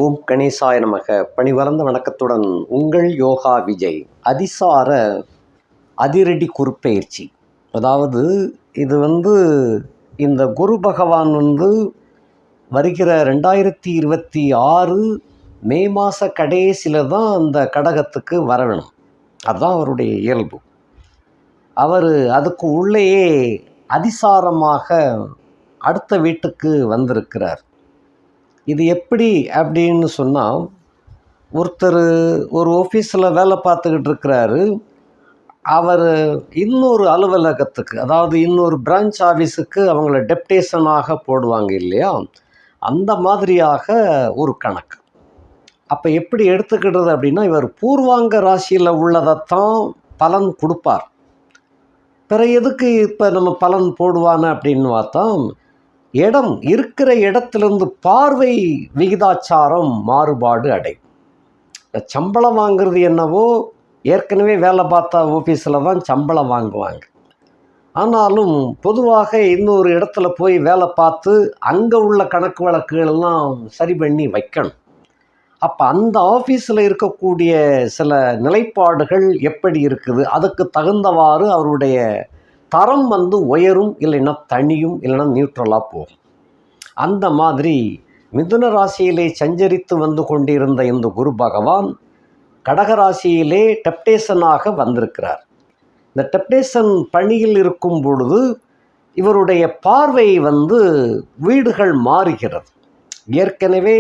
ஓம் கணேசாய நமக. பணிவரந்த வணக்கத்துடன் உங்கள் யோகா விஜய். அதிசார அதிரடி குருப்பெயர்ச்சி. அதாவது இது இந்த குரு பகவான் வருகிற 2026 மே மாத கடைசியில் தான் அந்த கடகத்துக்கு வரவேணும். அதுதான் அவருடைய இயல்பு. அவர் அதுக்கு உள்ளேயே அதிசாரமாக அடுத்த வீட்டுக்கு வந்திருக்கிறார். இது எப்படி அப்படின்னு சொன்னால், ஒருத்தர் ஒரு ஆஃபீஸில் வேலை பார்த்துக்கிட்டு இருக்கிறாரு. அவர் இன்னொரு அலுவலகத்துக்கு, அதாவது இன்னொரு பிரான்ச் ஆஃபீஸுக்கு அவங்கள டெப்டேஷனாக போடுவாங்க இல்லையா, அந்த மாதிரியாக ஒரு கணக்கு. அப்போ எப்படி எடுத்துக்கிடுறது அப்படின்னா, இவர் பூர்வாங்க ராசியில் உள்ளதைத்தான் பலன் கொடுப்பார். பிற எதுக்கு இப்போ நம்ம பலன் போடுவான அப்படின்னு பார்த்தா, இடம் இருக்கிற இடத்துலேருந்து பார்வை விகிதாச்சாரம் மாறுபாடு அடையும். சம்பளம் வாங்குறது என்னவோ, ஏற்கனவே வேலை பார்த்த ஆஃபீஸில் தான் சம்பளம் வாங்குவாங்க. ஆனாலும் பொதுவாக இன்னொரு இடத்துல போய் வேலை பார்த்து அங்கே உள்ள கணக்கு வழக்குகளெல்லாம் சரி பண்ணி வைக்கணும். அப்போ அந்த ஆஃபீஸில் இருக்கக்கூடிய சில நிலைப்பாடுகள் எப்படி இருக்குது, அதுக்கு தகுந்தவாறு அவருடைய தரம் உயரும், இல்லைன்னா தனியும், இல்லைன்னா நியூட்ரலாக போகும். அந்த மாதிரி மிதுன ராசியிலே சஞ்சரித்து வந்து கொண்டிருந்த இந்த குரு பகவான் கடகராசியிலே டெப்டேஷனாக வந்திருக்கிறார். இந்த டெப்டேஷன் பணியில் இருக்கும் பொழுது இவருடைய பார்வை வீடுகள் மாறுகிறது. ஏற்கனவே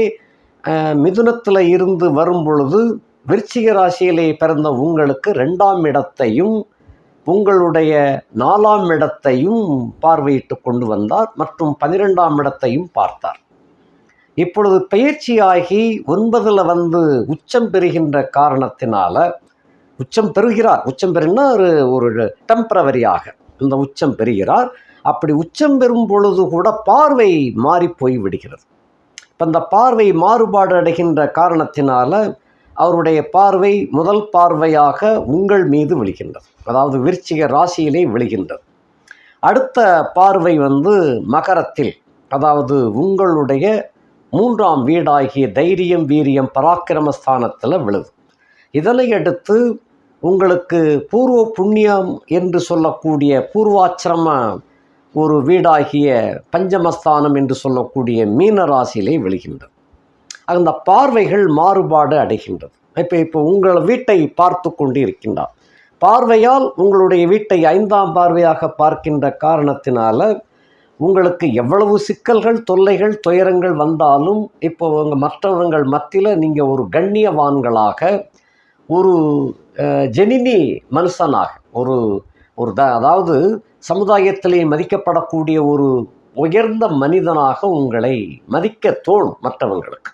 மிதுனத்தில் இருந்து வரும் பொழுது விருச்சிக ராசியிலே பிறந்த உங்களுக்கு 2ஆம் இடத்தையும் உங்களுடைய 4ஆம் இடத்தையும் பார்வையிட்டு கொண்டு வந்தார், மற்றும் 12ஆம் இடத்தையும் பார்த்தார். இப்பொழுது பயிற்சியாகி 9ல் உச்சம் பெறுகின்ற காரணத்தினால, உச்சம் பெறுகிறார். உச்சம் பெறுனா ஒரு டெம்பரவரியாக இந்த உச்சம் பெறுகிறார். அப்படி உச்சம் பெறும் பொழுது கூட பார்வை மாறி போய் விடுகிறது. இப்போ இந்த பார்வை மாறுபாடு அடைகின்ற காரணத்தினால அவருடைய பார்வை முதல் பார்வையாக உங்கள் மீது விழுகின்றது, அதாவது விருச்சிக ராசியிலே விழுகின்றது. அடுத்த பார்வை மகரத்தில், அதாவது உங்களுடைய 3ஆம் வீடாகிய தைரியம் வீரியம் பராக்கிரமஸ்தானத்தில் விழுது. இதனை அடுத்து உங்களுக்கு பூர்வ புண்ணியம் என்று சொல்லக்கூடிய பூர்வாச்சிரம ஒரு வீடாகிய பஞ்சமஸ்தானம் என்று சொல்லக்கூடிய மீன ராசியிலே விழுகின்றது. அந்த பார்வைகள் மாறுபாடு அடைகின்றது. இப்போ உங்கள் வீட்டை பார்த்து கொண்டு இருக்கின்றார். பார்வையால் உங்களுடைய வீட்டை 5ஆம் பார்வையாக பார்க்கின்ற காரணத்தினால உங்களுக்கு எவ்வளவு சிக்கல்கள், தொல்லைகள், துயரங்கள் வந்தாலும் இப்போ மற்றவங்கள் மத்தியில் நீங்கள் ஒரு கண்ணியவான்களாக, ஒரு ஜெனினி மனுஷனாக, அதாவது சமுதாயத்திலே மதிக்கப்படக்கூடிய ஒரு உயர்ந்த மனிதனாக உங்களை மதிக்க தோணும் மற்றவங்களுக்கு.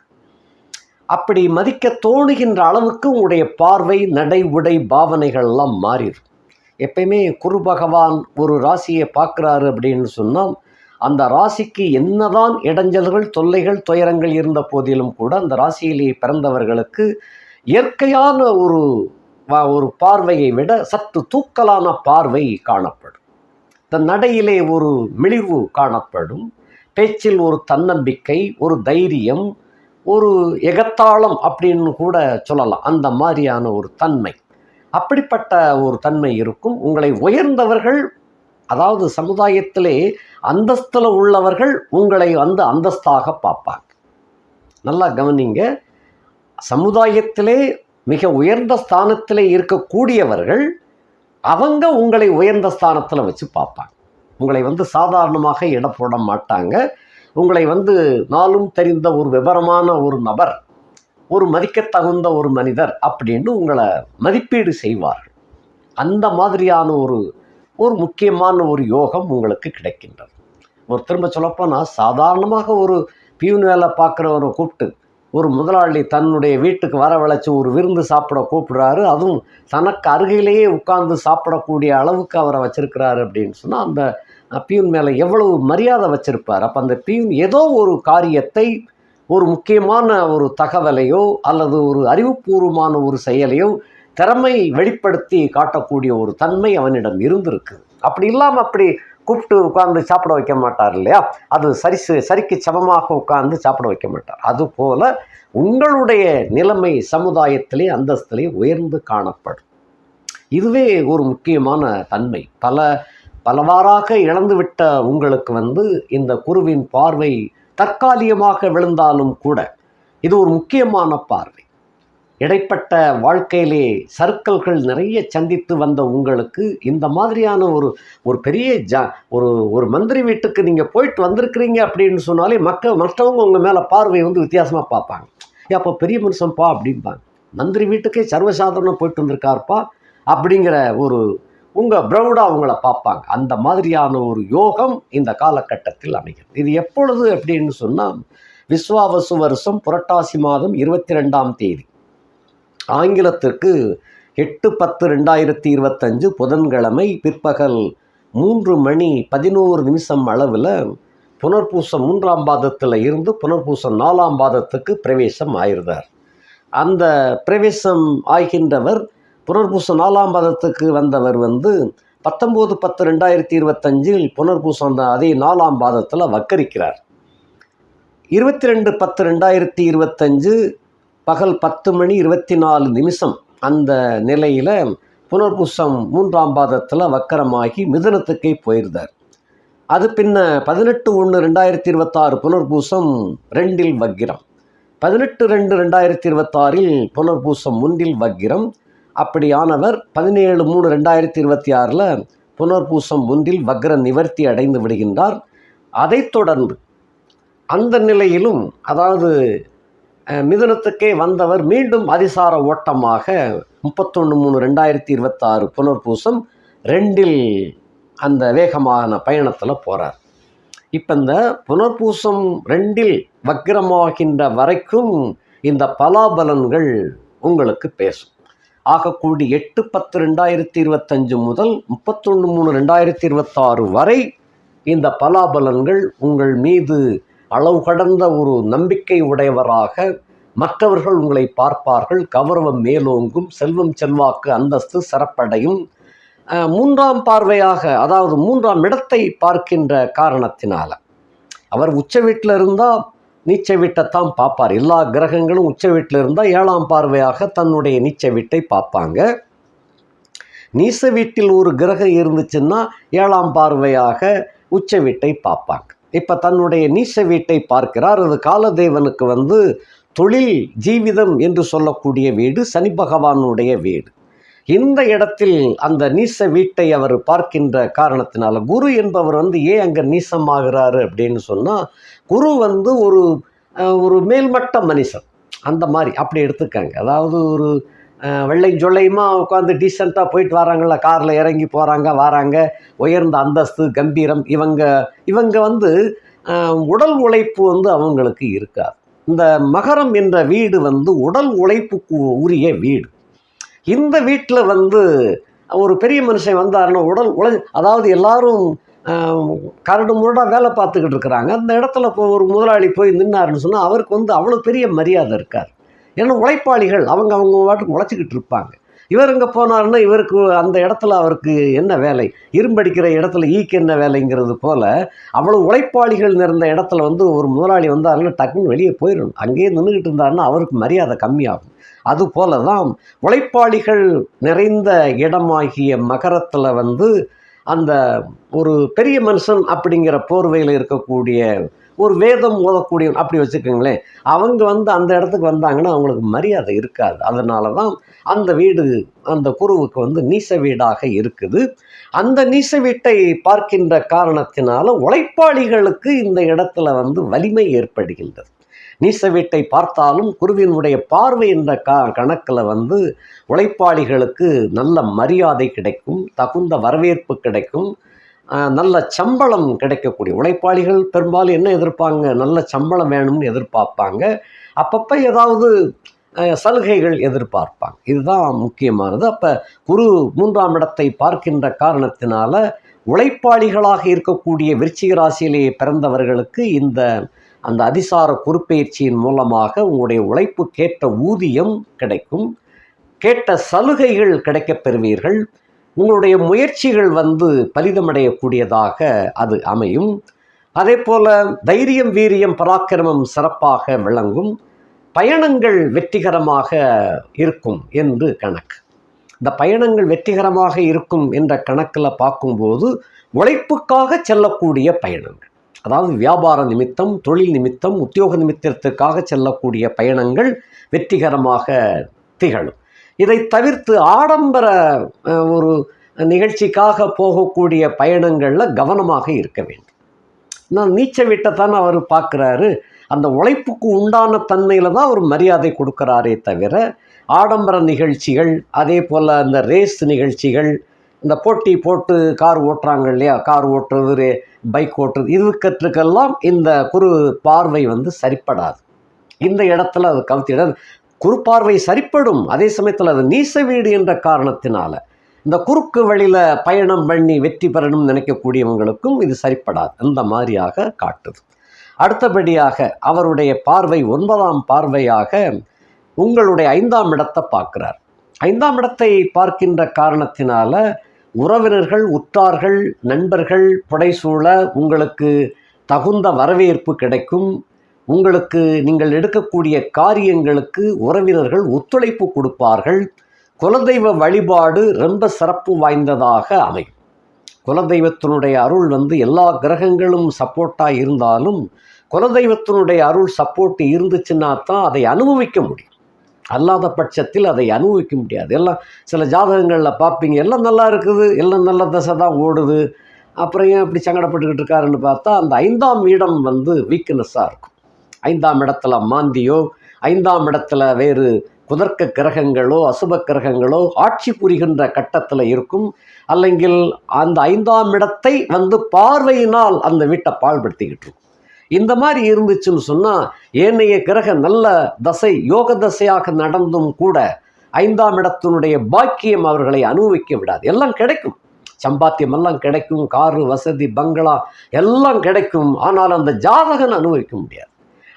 அப்படி மதிக்க தோணுகின்ற அளவுக்கு உங்களுடைய பார்வை, நடை, உடை, பாவனைகள் எல்லாம் மாறிடும். எப்பயுமே குரு பகவான் ஒரு ராசியை பார்க்குறாரு அப்படின்னு சொன்னால், அந்த ராசிக்கு என்னதான் இடைஞ்சல்கள், தொல்லைகள், துயரங்கள் இருந்த போதிலும் கூட அந்த ராசியிலே பிறந்தவர்களுக்கு இயற்கையான ஒரு பார்வையை விட சற்று தூக்கலான பார்வை காணப்படும். இந்த நடையிலே ஒரு மெலிவு காணப்படும். பேச்சில் ஒரு தன்னம்பிக்கை, ஒரு தைரியம், ஒரு எகத்தாளம் அப்படின்னு கூட சொல்லலாம். அந்த மாதிரியான ஒரு தன்மை, அப்படிப்பட்ட ஒரு தன்மை இருக்கும். உங்களை உயர்ந்தவர்கள், அதாவது சமுதாயத்திலே அந்தஸ்தில் உள்ளவர்கள் உங்களை அந்தஸ்தாக பார்ப்பாங்க. நல்லா கவனிங்க. சமுதாயத்திலே மிக உயர்ந்த ஸ்தானத்திலே இருக்கக்கூடியவர்கள் அவங்க உங்களை உயர்ந்த ஸ்தானத்தில் வச்சு பார்ப்பாங்க. உங்களை சாதாரணமாக இடம் போட மாட்டாங்க. உங்களை நாளும் தெரிந்த ஒரு விவரமான ஒரு நபர், ஒரு மதிக்கத்தகுந்த ஒரு மனிதர் அப்படின்னு உங்களை மதிப்பீடு செய்வார்கள். அந்த மாதிரியான ஒரு முக்கியமான ஒரு யோகம் உங்களுக்கு கிடைக்கின்றது. திரும்ப சொல்லப்போனால், சாதாரணமாக ஒரு பியூன் வேலை பார்க்குறவரை கூப்பிட்டு ஒரு முதலாளி தன்னுடைய வீட்டுக்கு வரவழைச்சி ஒரு விருந்து சாப்பிட கூப்பிடுறாரு. அதுவும் தனக்கு அருகிலேயே உட்கார்ந்து சாப்பிடக்கூடிய அளவுக்கு அவரை வச்சிருக்கிறாரு அப்படின்னு சொன்னால், அந்த பியூன் மேலே எவ்வளவு மரியாதை வச்சிருப்பார். அப்போ அந்த பியூன் ஏதோ ஒரு காரியத்தை, ஒரு முக்கியமான ஒரு தகவலையோ அல்லது ஒரு அறிவுபூர்வமான ஒரு செயலையோ திறமை வெளிப்படுத்தி காட்டக்கூடிய ஒரு தன்மை அவனிடம் இருந்திருக்கு. அப்படி இல்லாமல் அப்படி கூப்பிட்டு உட்கார்ந்து சாப்பிட வைக்க மாட்டார் இல்லையா, அது சரிக்கு சமமாக உட்கார்ந்து சாப்பிட வைக்க மாட்டார். அதுபோல உங்களுடைய நிலைமை சமுதாயத்திலே அந்தஸ்திலே உயர்ந்து காணப்படும். இதுவே ஒரு முக்கியமான தன்மை. பலவாறாக இழந்துவிட்ட உங்களுக்கு இந்த குருவின் பார்வை தற்காலிகமாக விழுந்தாலும் கூட இது ஒரு முக்கியமான பார்வை. இடைப்பட்ட வாழ்க்கையிலே சர்க்கிள்கள் நிறைய சந்தித்து வந்த உங்களுக்கு இந்த மாதிரியான ஒரு பெரிய ஒரு மந்திரி வீட்டுக்கு நீங்கள் போயிட்டு வந்திருக்கிறீங்க அப்படின்னு சொன்னாலே மற்றவங்க உங்கள் மேலே பார்வை வித்தியாசமாக பார்ப்பாங்க. அப்போ பெரிய மனுஷன்ப்பா அப்படிம்பாங்க. மந்திரி வீட்டுக்கே சர்வசாதாரணம் போயிட்டு வந்திருக்காருப்பா அப்படிங்கிற உங்கள் ப்ரௌடாக அவங்கள பார்ப்பாங்க. அந்த மாதிரியான ஒரு யோகம் இந்த காலகட்டத்தில் அமைகிறது. இது எப்பொழுது அப்படின்னு சொன்னால் விஸ்வாவசு வருஷம் புரட்டாசி மாதம் 22ஆம் தேதி, ஆங்கிலத்திற்கு 8/10/2025 புதன்கிழமை பிற்பகல் 3:11 அளவில் புனர்பூசம் 3ஆம் பாதத்தில் இருந்து புனர்பூசம் 4ஆம் பாதத்துக்கு பிரவேசம் ஆயிருந்தார். அந்த பிரவேசம் ஆகின்றவர் புனர்பூசம் 4ஆம் பாதத்துக்கு வந்தவர் 19/10/2025 புனர்பூசம் அதே 4ஆம் பாதத்தில் வக்கரிக்கிறார். 22/10/2025 பகல் 10:24 அந்த நிலையில் புனர்பூசம் 3ஆம் பாதத்தில் வக்கரமாகி மிதுனத்துக்கே போயிருந்தார். அது பின்ன 18/1/2026 புனர்பூசம் 2இல் வக்கிரம், 18/2/2026 புனர்பூசம் 1இல் வக்கிரம். அப்படியானவர் 17/3/2026 புனர்பூசம் 1இல் வக்ர நிவர்த்தி அடைந்து விடுகின்றார். அதைத் தொடர்ந்து அந்த நிலையிலும், அதாவது மிதுனத்துக்கே வந்தவர் மீண்டும் அதிசார ஓட்டமாக 31/3/2026 புனர்பூசம் 2இல் அந்த வேகமான பயணத்தில் போகிறார். இப்போ இந்த புனர்பூசம் 2இல் வக்ரமாகின்ற வரைக்கும் இந்த பலாபலன்கள் உங்களுக்கு பேசும். ஆகக்கூடி 8/10/2025 முதல் 31/3/2026 வரை இந்த பலாபலன்கள் உங்கள் மீது அளவு கடந்த ஒரு நம்பிக்கை உடையவராக மற்றவர்கள் உங்களை பார்ப்பார்கள். கௌரவம் மேலோங்கும், செல்வம் செல்வாக்கு அந்தஸ்து சிறப்படையும். 3ஆம் பார்வையாக, அதாவது 3ஆம் இடத்தை பார்க்கின்ற காரணத்தினால அவர் உச்ச வீட்டில் இருந்தால் நீச்ச வீட்டைத்தான் பார்ப்பார். எல்லா கிரகங்களும் உச்ச வீட்டில் இருந்தால் 7ஆம் பார்வையாக தன்னுடைய நீச்ச வீட்டை பார்ப்பாங்க. நீச வீட்டில் ஒரு கிரகம் இருந்துச்சுன்னா 7ஆம் பார்வையாக உச்ச வீட்டை பார்ப்பாங்க. இப்போ தன்னுடைய நீச வீட்டை பார்க்கிறார். அது காலதேவனுக்கு தொழில் ஜீவிதம் என்று சொல்லக்கூடிய வீடு, சனி பகவானுடைய வீடு. இந்த இடத்தில் அந்த நீச வீட்டை அவர் பார்க்கின்ற காரணத்தினால குரு என்பவர் ஏன் அங்கே நீசமாகிறாரு அப்படின்னு சொன்னால், குரு ஒரு மேல்மட்ட மனுஷன் அந்த மாதிரி அப்படி எடுத்துக்காங்க. அதாவது ஒரு வெள்ளை ஜொல்லையுமா உட்காந்து டீசெண்டாக போயிட்டு வராங்களா, காரில் இறங்கி போகிறாங்க வராங்க, உயர்ந்த அந்தஸ்து கம்பீரம். இவங்க உடல் உழைப்பு அவங்களுக்கு இருக்காது. இந்த மகரம் என்ற வீடு உடல் உழைப்புக்கு உரிய வீடு. இந்த வீட்டில் ஒரு பெரிய மனுஷன் வந்தாருன்னா அதாவது எல்லாரும் கரடு முரடாக வேலை பார்த்துக்கிட்டு இருக்கிறாங்க. அந்த இடத்துல ஒரு முதலாளி போய் நின்னாருன்னு சொன்னால் அவருக்கு அவ்வளோ பெரிய மரியாதை இருக்கார். ஏன்னா உழைப்பாளிகள் அவங்க வாட்டுக்கு உழைச்சிக்கிட்டு இருப்பாங்க. இவர் இங்கே போனாருன்னா இவருக்கு அந்த இடத்துல அவருக்கு என்ன வேலை, இரும்படிக்கிற இடத்துல ஈக்கு என்ன வேலைங்கிறது போல் அவ்வளோ உழைப்பாளிகள் நிறைந்த இடத்துல ஒரு முதலாளி வந்தாருன்னா டக்குன்னு வெளியே போயிடணும். அங்கேயே நின்றுக்கிட்டு இருந்தாருன்னா அவருக்கு மரியாதை கம்மியாகும். அதுபோல தான் உழைப்பாளிகள் நிறைந்த இடமாகிய மகரத்தில் அந்த ஒரு பெரிய மனுஷன் அப்படிங்கிற போர்வையில் இருக்கக்கூடிய ஒரு வேதம் ஓதக்கூடிய அப்படி வச்சுக்கோங்களேன், அவங்க அந்த இடத்துக்கு வந்தாங்கன்னா அவங்களுக்கு மரியாதை இருக்காது. அதனால தான் அந்த வீடு அந்த குருவுக்கு நீச வீடாக இருக்குது. அந்த நீச வீட்டை பார்க்கின்ற காரணத்தினால உழைப்பாளிகளுக்கு இந்த இடத்துல வலிமை ஏற்படுகின்றது. நீச வீட்டை பார்த்தாலும் குருவினுடைய பார்வை என்ற கணக்கில் உழைப்பாளிகளுக்கு நல்ல மரியாதை கிடைக்கும், தகுந்த வரவேற்பு கிடைக்கும், நல்ல சம்பளம் கிடைக்கக்கூடிய. உழைப்பாளிகள் பெரும்பாலும் என்ன எதிர்ப்பாங்க, நல்ல சம்பளம் வேணும்னு எதிர்பார்ப்பாங்க. அப்பப்போ ஏதாவது சலுகைகள் எதிர்பார்ப்பாங்க. இதுதான் முக்கியமானது. அப்போ குரு 3ஆம் இடத்தை பார்க்கின்ற காரணத்தினால உழைப்பாளிகளாக இருக்கக்கூடிய விருச்சிக ராசியிலேயே பிறந்தவர்களுக்கு அந்த அதிசார குருப்பெயர்ச்சியின் மூலமாக உங்களுடைய உழைப்புக்கேற்ற ஊதியம் கிடைக்கும், கேட்ட சலுகைகள் கிடைக்கப் பெறுவீர்கள். உங்களுடைய முயற்சிகள் வந்து பலிதமடையக்கூடியதாக அது அமையும். அதே போல் தைரியம், வீரியம், பராக்கிரமம் சிறப்பாக விளங்கும். பயணங்கள் வெற்றிகரமாக இருக்கும் என்று கணக்கு. இந்த பயணங்கள் வெற்றிகரமாக இருக்கும் என்ற கணக்கில் பார்க்கும்போது உழைப்புக்காக செல்லக்கூடிய பயணங்கள், அதாவது வியாபார நிமித்தம், தொழில் நிமித்தம், உத்தியோக நிமித்தத்திற்காக செல்லக்கூடிய பயணங்கள் வெற்றிகரமாக திகழும். இதை தவிர்த்து ஆடம்பர ஒரு நிகழ்ச்சிக்காக போகக்கூடிய பயணங்களில் கவனமாக இருக்க வேண்டும். நான் நீச்ச வீட்டை தான் அவர் பார்க்குறாரு, அந்த உழைப்புக்கு உண்டான தன்மையில் தான் அவர் மரியாதை கொடுக்குறாரே தவிர ஆடம்பர நிகழ்ச்சிகள், அதே போல் அந்த ரேஸ் நிகழ்ச்சிகள், இந்த போட்டி போட்டு கார் ஓட்டுறாங்க இல்லையா, கார் ஓட்டுறது, பைக் ஓட்டுறது, இதுக்கெல்லாம் இந்த குறு பார்வை வந்து சரிப்படாது. இந்த இடத்துல அது கவுத்திட குறு பார்வை சரிப்படும். அதே சமயத்தில் அது நீச வீடு என்ற காரணத்தினால இந்த குறுக்கு வழியில் பயணம் பண்ணி வெற்றி பெறணும் நினைக்கக்கூடியவங்களுக்கும் இது சரிப்படாது. அந்த மாதிரியாக காட்டுது. அடுத்தபடியாக அவருடைய பார்வை 9ஆம் பார்வையாக உங்களுடைய 5ஆம் இடத்தை பார்க்கிறார். 5ஆம் இடத்தை பார்க்கின்ற காரணத்தினால உறவினர்கள், உற்றார்கள், நண்பர்கள் புடைசூழ உங்களுக்கு தகுந்த வரவேற்பு கிடைக்கும். உங்களுக்கு நீங்கள் எடுக்கக்கூடிய காரியங்களுக்கு உறவினர்கள் ஒத்துழைப்பு கொடுப்பார்கள். குலதெய்வ வழிபாடு ரொம்ப சிறப்பு வாய்ந்ததாக அமையும். குலதெய்வத்தினுடைய அருள் வந்து எல்லா கிரகங்களும் சப்போர்ட்டாக இருந்தாலும் குலதெய்வத்தினுடைய அருள் சப்போர்ட் இருந்துச்சுன்னா தான் அதை அனுபவிக்க முடியும். அல்லாத பட்சத்தில் அதை அனுபவிக்க முடியாது. எல்லாம் சில ஜாதகங்களில் பார்ப்பீங்க, எல்லாம் நல்லா இருக்குது, எல்லாம் நல்ல தசை தான் ஓடுது, அப்புறம் ஏன் இப்படி சங்கடப்பட்டுக்கிட்டு இருக்காருன்னு பார்த்தா அந்த 5ஆம் இடம் வந்து வீக்னஸாக இருக்கும். 5ஆம் இடத்துல மாந்தியோ, 5ஆம் இடத்துல வேறு குதர்க்க கிரகங்களோ அசுப கிரகங்களோ ஆட்சி புரிகின்ற கட்டத்தில் இருக்கும். அல்லங்கில் அந்த 5ஆம் இடத்தை வந்து பார்வையினால் அந்த வீட்டை பாழ்படுத்திக்கிட்டு இருக்கும். இந்த மாதிரி இருந்துச்சுன்னு சொன்னால் ஏனைய கிரக நல்ல தசை யோக தசையாக நடந்தும் கூட 5ஆம் இடத்தினுடைய பாக்கியம் அவர்களை அனுபவிக்க விடாது. எல்லாம் கிடைக்கும், சம்பாத்தியம் எல்லாம் கிடைக்கும், காரு, வசதி, பங்களா எல்லாம் கிடைக்கும். ஆனால் அந்த ஜாதகன் அனுபவிக்க முடியாது.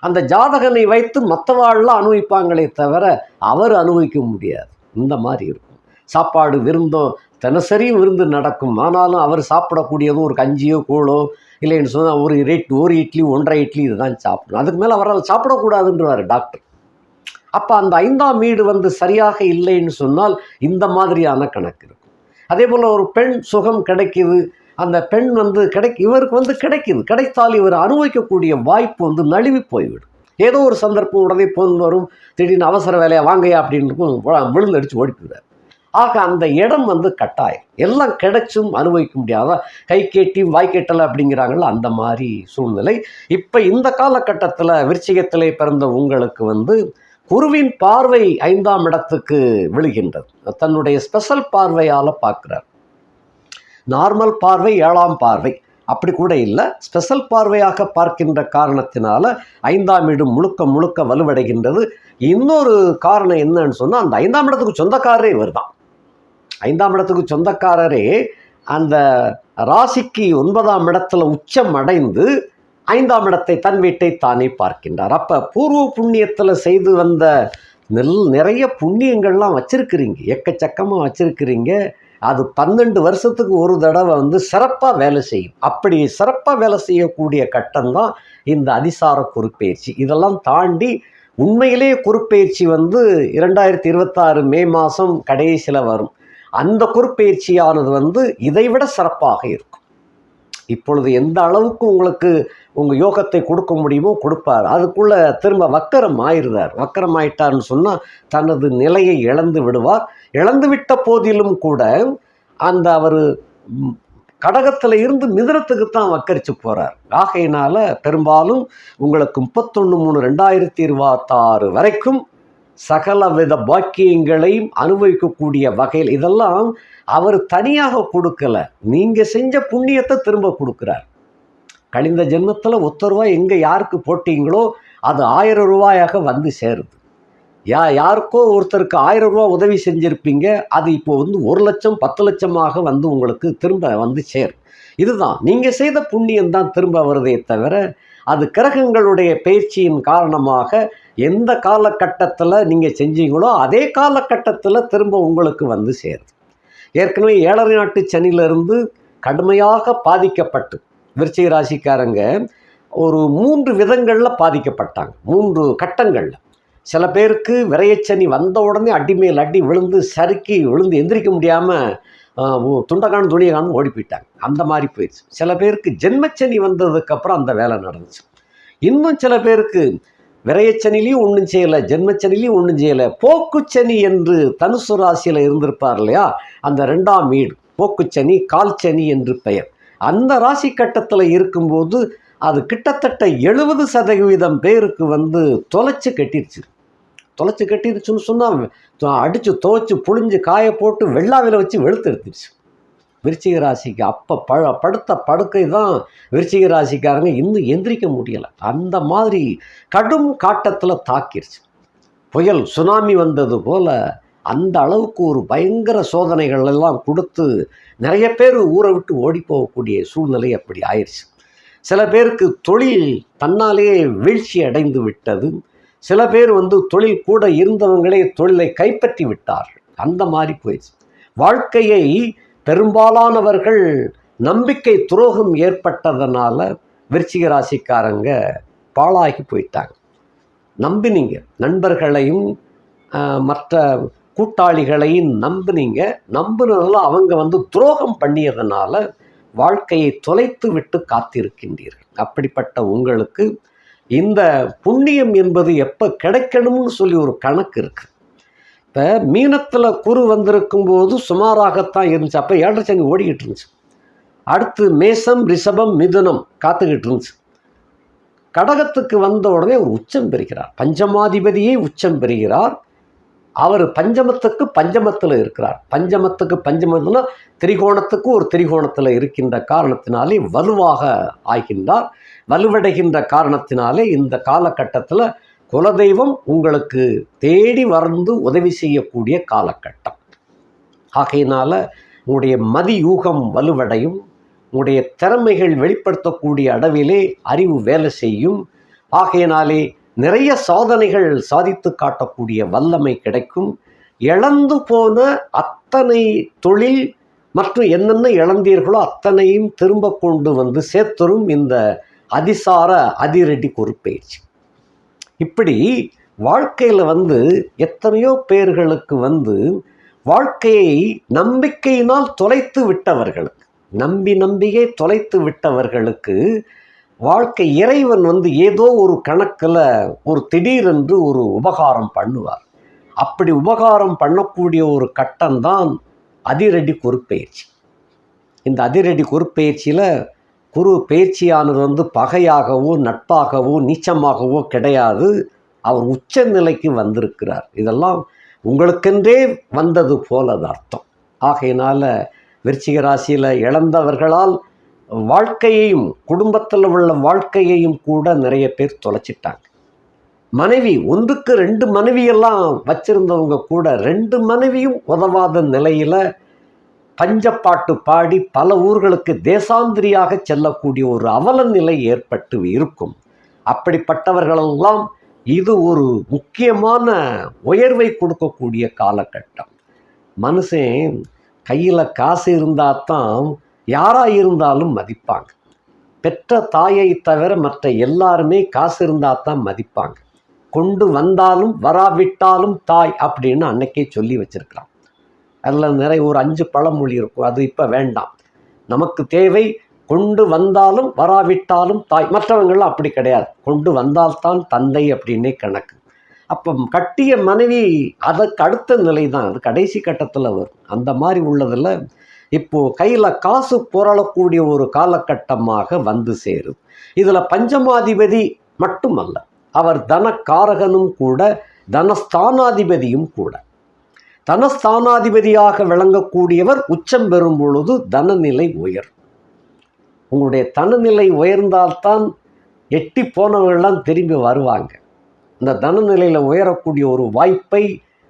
அந்த ஜாதகனை வைத்து மற்றவாள்லாம் அனுபவிப்பாங்களே தவிர அவர் அனுபவிக்க முடியாது. இந்த மாதிரி இருக்கும். சாப்பாடு விருந்தோ தினசரியும் விருந்து நடக்கும். ஆனாலும் அவர் சாப்பிடக்கூடியதும் ஒரு கஞ்சியோ கூழோ, இல்லைன்னு சொன்னால் ஒரு இட்லி 1.5 இட்லி இதுதான் சாப்பிடணும். அதுக்கு மேலே அவரால் சாப்பிடக்கூடாதுன்றவார் டாக்டர். அப்போ அந்த 5ஆம் வீடு வந்து சரியாக இல்லைன்னு சொன்னால் இந்த மாதிரியான கணக்கு இருக்கும். அதே போல் ஒரு பெண் சுகம் கிடைக்கிது, அந்த பெண் வந்து இவருக்கு வந்து கிடைத்தால் இவர் அனுபவிக்கக்கூடிய வாய்ப்பு வந்து நழுவி போய்விடும். ஏதோ ஒரு சந்தர்ப்பம் உடனே போன் வரும், திடீர்னு அவசர வேலையாக வாங்கையா அப்படின்னு விழுந்து அடித்து ஓடிப்புறார். ஆக அந்த இடம் வந்து கட்டாயம். எல்லாம் கிடைச்சும் அனுபவிக்க முடியாத கை கேட்டி வாய் கேட்டலை அப்படிங்கிறாங்கள, அந்த மாதிரி சூழ்நிலை. இப்போ இந்த காலகட்டத்தில் விருச்சிகத்திலே பிறந்த உங்களுக்கு வந்து குருவின் பார்வை 5ஆம் இடத்துக்கு விழுகின்றது. தன்னுடைய ஸ்பெஷல் பார்வையால் பார்க்குறார். நார்மல் பார்வை 7ஆம் பார்வை அப்படி கூட இல்லை, ஸ்பெஷல் பார்வையாக பார்க்கின்ற காரணத்தினால 5ஆம் வீடு முழுக்க வலுவடைகின்றது. இன்னொரு காரணம் என்னன்னு சொன்னால் அந்த 5ஆம் இடத்துக்கு சொந்தக்காரரே இவர் தான். 5ஆம் இடத்துக்கு சொந்தக்காரரே அந்த ராசிக்கு 9ஆம் இடத்துல உச்சம் அடைந்து 5ஆம் இடத்தை தன் வீட்டை தானே பார்க்கின்றார். அப்போ பூர்வ புண்ணியத்தில் செய்து வந்த நிறைய புண்ணியங்கள்லாம் வச்சிருக்கிறீங்க, எக்கச்சக்கமாக வச்சிருக்கிறீங்க. அது 12 வருஷத்துக்கு ஒரு தடவை வந்து சிறப்பாக வேலை செய்யும். அப்படி சிறப்பாக வேலை செய்யக்கூடிய கட்டம்தான் இந்த அதிசார குருப்பெயர்ச்சி. இதெல்லாம் தாண்டி உண்மையிலே குருப்பெயர்ச்சி வந்து 2026 மே மாதம் கடைசியில் வரும். அந்த குருப்பெயர்ச்சியானது வந்து இதைவிட சிறப்பாக இருக்கும். இப்பொழுது எந்த அளவுக்கு உங்களுக்கு உங்கள் யோகத்தை கொடுக்க முடியுமோ கொடுப்பார். அதுக்குள்ளே திரும்ப வக்கரம் ஆயிடுறார். வக்கரம் ஆயிட்டார்னு சொன்னால் தனது நிலையை இழந்து விடுவார். இழந்து விட்ட போதிலும் கூட அந்த அவர் கடகத்தில் இருந்து மிதுனத்துக்கு தான் வக்கரித்து போகிறார். ஆகையினால பெரும்பாலும் உங்களுக்கு 31/3/2026 வரைக்கும் சகலவித பாக்கியங்களையும் அனுபவிக்கக்கூடிய வகையில், இதெல்லாம் அவர் தனியாக கொடுக்கல, நீங்கள் செஞ்ச புண்ணியத்தை திரும்ப கொடுக்குறார். கழிந்த ஜென்மத்தில் ₹1 எங்கே யாருக்கு போட்டீங்களோ அது 1000 ரூபாயாக வந்து சேருது. யாருக்கோ ஒருத்தருக்கு 1000 ரூபா உதவி செஞ்சுருப்பீங்க, அது இப்போ வந்து 1 லட்சம் 10 லட்சமாக வந்து உங்களுக்கு திரும்ப வந்து சேரும். இதுதான் நீங்கள் செய்த புண்ணியம்தான் திரும்ப வருதே தவிர அது கிரகங்களுடைய பயிற்சியின் காரணமாக எந்த காலகட்டத்தில் நீங்கள் செஞ்சீங்களோ அதே காலகட்டத்தில் திரும்ப உங்களுக்கு வந்து சேருது. ஏற்கனவே 7.5 நாட்டு சனியிலிருந்து கடுமையாக பாதிக்கப்பட்டு விருச்சிக ராசிக்காரங்க ஒரு 3 விதங்களில் பாதிக்கப்பட்டாங்க, 3 கட்டங்களில். சில பேருக்கு விரையச்சனி வந்த உடனே அடி மேல் அடி விழுந்து சறுக்கி விழுந்து எந்திரிக்க முடியாமல் துண்டகான் துணியகான்னு ஓடி போயிட்டாங்க, அந்த மாதிரி போயிடுச்சு. சில பேருக்கு ஜென்மச்சனி வந்ததுக்கப்புறம் அந்த வேலை நடந்துச்சு. இன்னும் சில பேருக்கு விரையச்சனிலையும் ஒன்றும் செய்யலை, ஜென்மச்சனிலையும் ஒன்றும் செய்யலை, போக்குச்சனி என்று தனுசு ராசியில் இருந்திருப்பார் இல்லையா, அந்த 2ஆம் வீடு போக்குச்சனி, கால்ச்சனி என்று பெயர். அந்த ராசி கட்டத்தில் இருக்கும்போது அது கிட்டத்தட்ட 70% பேருக்கு தொலைச்சு கட்டிருச்சுன்னு சொன்னால் அடித்து துவைச்சி புழிஞ்சு காய போட்டு வெள்ளாவில் வச்சு வெளுத்து எடுத்துருச்சு விருச்சிக ராசிக்கு. அப்போ படுத்த படுக்கை தான் விருச்சிக ராசிக்காரங்க இன்னும் எந்திரிக்க முடியலை, அந்த மாதிரி கடும் காட்டத்தில் தாக்கிருச்சு. புயல் சுனாமி வந்தது போல் அந்த அளவுக்கு ஒரு பயங்கர சோதனைகள் எல்லாம் கொடுத்து நிறைய பேர் ஊரை விட்டு ஓடி போகக்கூடிய சூழ்நிலை அப்படி ஆயிடுச்சு. சில பேருக்கு தொழில் தன்னாலேயே வீழ்ச்சி அடைந்து விட்டது. சில பேர் தொழில் கூட இருந்தவங்களே தொழிலை கைப்பற்றி விட்டார்கள், அந்த மாதிரி போயிடுச்சு. வாழ்க்கையை பெரும்பாலானவர்கள் நம்பிக்கை துரோகம் ஏற்பட்டதனால விருச்சிக ராசிக்காரங்க பாழாகி போயிட்டாங்க. நம்பினீங்க, நண்பர்களையும் மற்ற கூட்டாளிகளையும் நம்பினதால அவங்க துரோகம் பண்ணியதுனால வாழ்க்கையை தொலைத்து விட்டு காத்திருக்கின்றீர்கள். அப்படிப்பட்ட உங்களுக்கு இந்த புண்ணியம் என்பது எப்போ கிடைக்கணும்னு சொல்லி ஒரு கணக்கு இருக்குது. இப்போ மீனத்தில் குரு வந்திருக்கும் போது சுமாராகத்தான் இருந்துச்சு, அப்போ 7.5 சனி ஓடிக்கிட்டு இருந்துச்சு. அடுத்து மேசம், ரிஷபம், மிதுனம் காத்துக்கிட்டு இருந்துச்சு. கடகத்துக்கு வந்த உடனே ஒரு உச்சம் பெறுகிறார், பஞ்சமாதிபதியே உச்சம் பெறுகிறார். அவர் பஞ்சமத்துக்கு பஞ்சமத்தில் இருக்கிறார். பஞ்சமத்துக்கு பஞ்சமத்துனா திரிகோணத்துக்கு ஒரு திரிகோணத்தில் இருக்கின்ற காரணத்தினாலே வலுவாக ஆகின்றார். வலுவடைகின்ற காரணத்தினாலே இந்த காலகட்டத்தில் குலதெய்வம் உங்களுக்கு தேடி வந்து உதவி செய்யக்கூடிய காலகட்டம். ஆகையினால் உங்களுடைய மதியூகம் வலுவடையும், உங்களுடைய திறமைகள் வெளிப்படுத்தக்கூடிய அளவிலே அறிவு வேலை செய்யும். ஆகையினாலே நிறைய சாதனைகள் சாதித்து காட்டக்கூடிய வல்லமை கிடைக்கும். இழந்து போன அத்தனை தொழில் மற்றும் என்னென்ன இழந்தீர்களோ அத்தனையும் திரும்ப கொண்டு சேர்த்தரும் இந்த அதிசார அதிரடி குருப்பெயர்ச்சி. இப்படி வாழ்க்கையில் எத்தனையோ பேர்களுக்கு வாழ்க்கையை நம்பிக்கையினால் தொலைத்து விட்டவர்களுக்கு, நம்பியே தொலைத்து விட்டவர்களுக்கு வாழ்க்கை இறைவன் ஏதோ ஒரு கணக்கில் ஒரு திடீரென்று ஒரு உபகாரம் பண்ணுவார். அப்படி உபகாரம் பண்ணக்கூடிய ஒரு கட்டம்தான் அதிரடி குருப்பெயர்ச்சி. இந்த அதிரடி குருப்பெயர்ச்சியில் குரு பயிற்சியானது பகையாகவோ நட்பாகவோ நீச்சமாகவோ கிடையாது, அவர் உச்ச நிலைக்கு வந்திருக்கிறார். இதெல்லாம் உங்களுக்கென்றே வந்தது போல அர்த்தம். ஆகையினால் விருச்சிக ராசியில் இழந்தவர்களால் வாழ்க்கையையும் குடும்பத்தில் உள்ள வாழ்க்கையையும் கூட நிறைய பேர் தொலைச்சிட்டாங்க. மனைவி, 1க்கு 2 மனைவியெல்லாம் வச்சிருந்தவங்க கூட 2 மனைவியும் உதவாத நிலையில் பஞ்சப்பாட்டு பாடி பல ஊர்களுக்கு தேசாந்திரியாக செல்லக்கூடிய ஒரு அவல நிலை ஏற்பட்டு இருக்கும். அப்படிப்பட்டவர்களெல்லாம் இது ஒரு முக்கியமான உயர்வை கொடுக்கக்கூடிய காலகட்டம். மனுஷன் கையில் காசு இருந்தால் தான் யாராக இருந்தாலும் மதிப்பாங்க. பெற்ற தாயை தவிர மற்ற எல்லாருமே காசு இருந்தால் தான் மதிப்பாங்க. கொண்டு வந்தாலும் வராவிட்டாலும் தாய் அப்படின்னு அன்னைக்கே சொல்லி வச்சிருக்கிறான். அதில் நிறைய ஒரு 5 பழமொழி இருக்கும், அது இப்போ வேண்டாம். நமக்கு தேவை கொண்டு வந்தாலும் வராவிட்டாலும் தாய். மற்றவங்களாம் அப்படி கிடையாது, கொண்டு வந்தால்தான் தந்தை அப்படின்னே கணக்கு. அப்போ கட்டிய மனைவி அதற்கு அடுத்த நிலை தான், அது கடைசி கட்டத்தில் வரும். அந்த மாதிரி உள்ளதில் இப்போது கையில் காசு புரளக்கூடிய ஒரு காலகட்டமாக சேரும். இதில் பஞ்சமாதிபதி மட்டுமல்ல, அவர் தனக்காரகனும் கூட, தனஸ்தானாதிபதியும் கூட. தனஸ்தானாதிபதியாக விளங்கக்கூடியவர் உச்சம் பெறும் பொழுது தனநிலை உயரும். உங்களுடைய தனநிலை உயர்ந்தால்தான் எட்டி போனவர்கள்லாம் திரும்பி வருவாங்க. இந்த தனநிலையில் உயரக்கூடிய ஒரு வாய்ப்பை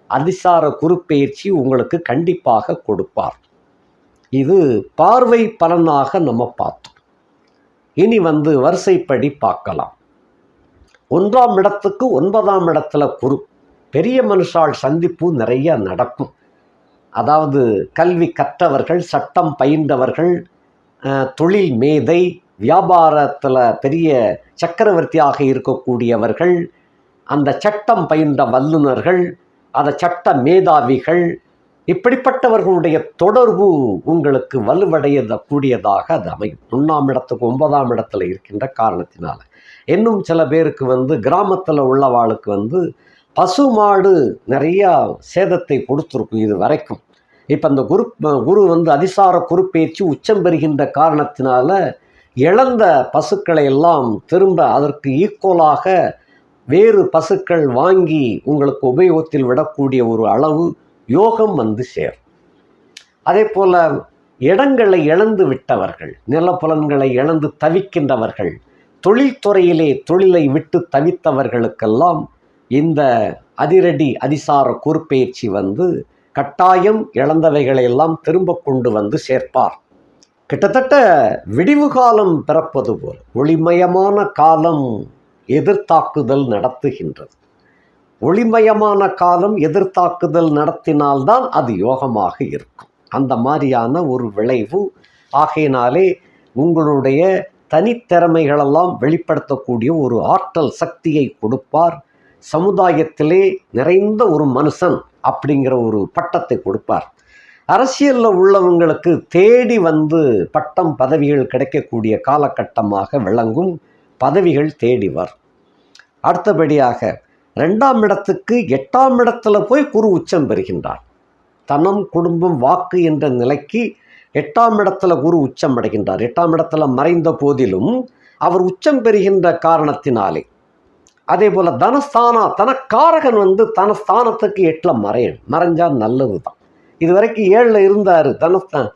அதிசார குருப்பெயர்ச்சி உங்களுக்கு கண்டிப்பாக கொடுப்பார். இது பார்வை பலனாக நம்ம பார்த்தோம். இனி வரிசைப்படி பார்க்கலாம். 1ஆம் இடத்துக்கு 9ஆம் இடத்துல குரு, பெரிய மனுஷால் சந்திப்பு நிறைய நடக்கும். அதாவது கல்வி கற்றவர்கள், சட்டம் பயின்றவர்கள், தொழில் மேதை, வியாபாரத்தில் பெரிய சக்கரவர்த்தியாக இருக்கக்கூடியவர்கள், அந்த சட்டம் பயின்ற வல்லுநர்கள், அந்த சட்ட மேதாவிகள், இப்படிப்பட்டவர்களுடைய தொடர்பு உங்களுக்கு வலுவடையக்கூடியதாக அது அமையும். 1ஆம் இடத்துக்கு 9ஆம் இடத்துல இருக்கின்ற காரணத்தினால. இன்னும் சில பேருக்கு கிராமத்தில் உள்ளவாளுக்கு பசுமாடு நிறையா சேதத்தை கொடுத்துருக்கும் இது வரைக்கும். இப்போ இந்த குரு அதிசார குருப்பெயர்ச்சி உச்சம் பெறுகின்ற காரணத்தினால இழந்த பசுக்களை எல்லாம் திரும்ப அதற்கு ஈக்குவலாக வேறு பசுக்கள் வாங்கி உங்களுக்கு உபயோகத்தில் விடக்கூடிய ஒரு அளவு யோகம் சேரும். அதே போல் இடங்களை இழந்து விட்டவர்கள், நிலப்புலன்களை இழந்து தவிக்கின்றவர்கள், தொழில்துறையிலே தொழிலை விட்டு தவித்தவர்களுக்கெல்லாம் இந்த அதிசார குருப்பெயர்ச்சி கட்டாயம் இழந்தவைகளை எல்லாம் திரும்ப கொண்டு சேர்ப்பார். கிட்டத்தட்ட விடிவு காலம் பிறப்பது போல் ஒளிமயமான காலம் எதிர்த்தாக்குதல் நடத்துகின்றது. ஒளிமயமான காலம் எதிர்த்தாக்குதல் நடத்தினால்தான் அது யோகமாக இருக்கும். அந்த மாதிரியான ஒரு விளைவு. ஆகையினாலே உங்களுடைய தனித்திறமைகளெல்லாம் வெளிப்படுத்தக்கூடிய ஒரு ஆற்றல் சக்தியை கொடுப்பார். சமுதாயத்திலே நிறைந்த ஒரு மனுஷன் அப்படிங்கிற ஒரு பட்டத்தை கொடுப்பார். அரசியலில் உள்ளவங்களுக்கு தேடி பட்டம் பதவிகள் கிடைக்கக்கூடிய காலகட்டமாக விளங்கும். பதவிகள் தேடி வரும். அடுத்தபடியாக 2ஆம் இடத்துக்கு 8ஆம் இடத்துல போய் குரு உச்சம் பெறுகின்றார். தனம், குடும்பம், வாக்கு என்ற நிலைக்கு 8ஆம் இடத்துல குரு உச்சம் அடைகின்றார். 8ஆம் இடத்துல மறைந்த போதிலும் அவர் உச்சம் பெறுகின்ற காரணத்தினாலே, அதே போல் தனக்காரகன் தனஸ்தானத்துக்கு 8ல் மறைஞ்சால் நல்லது தான். இது வரைக்கும் 7ல் இருந்தார்,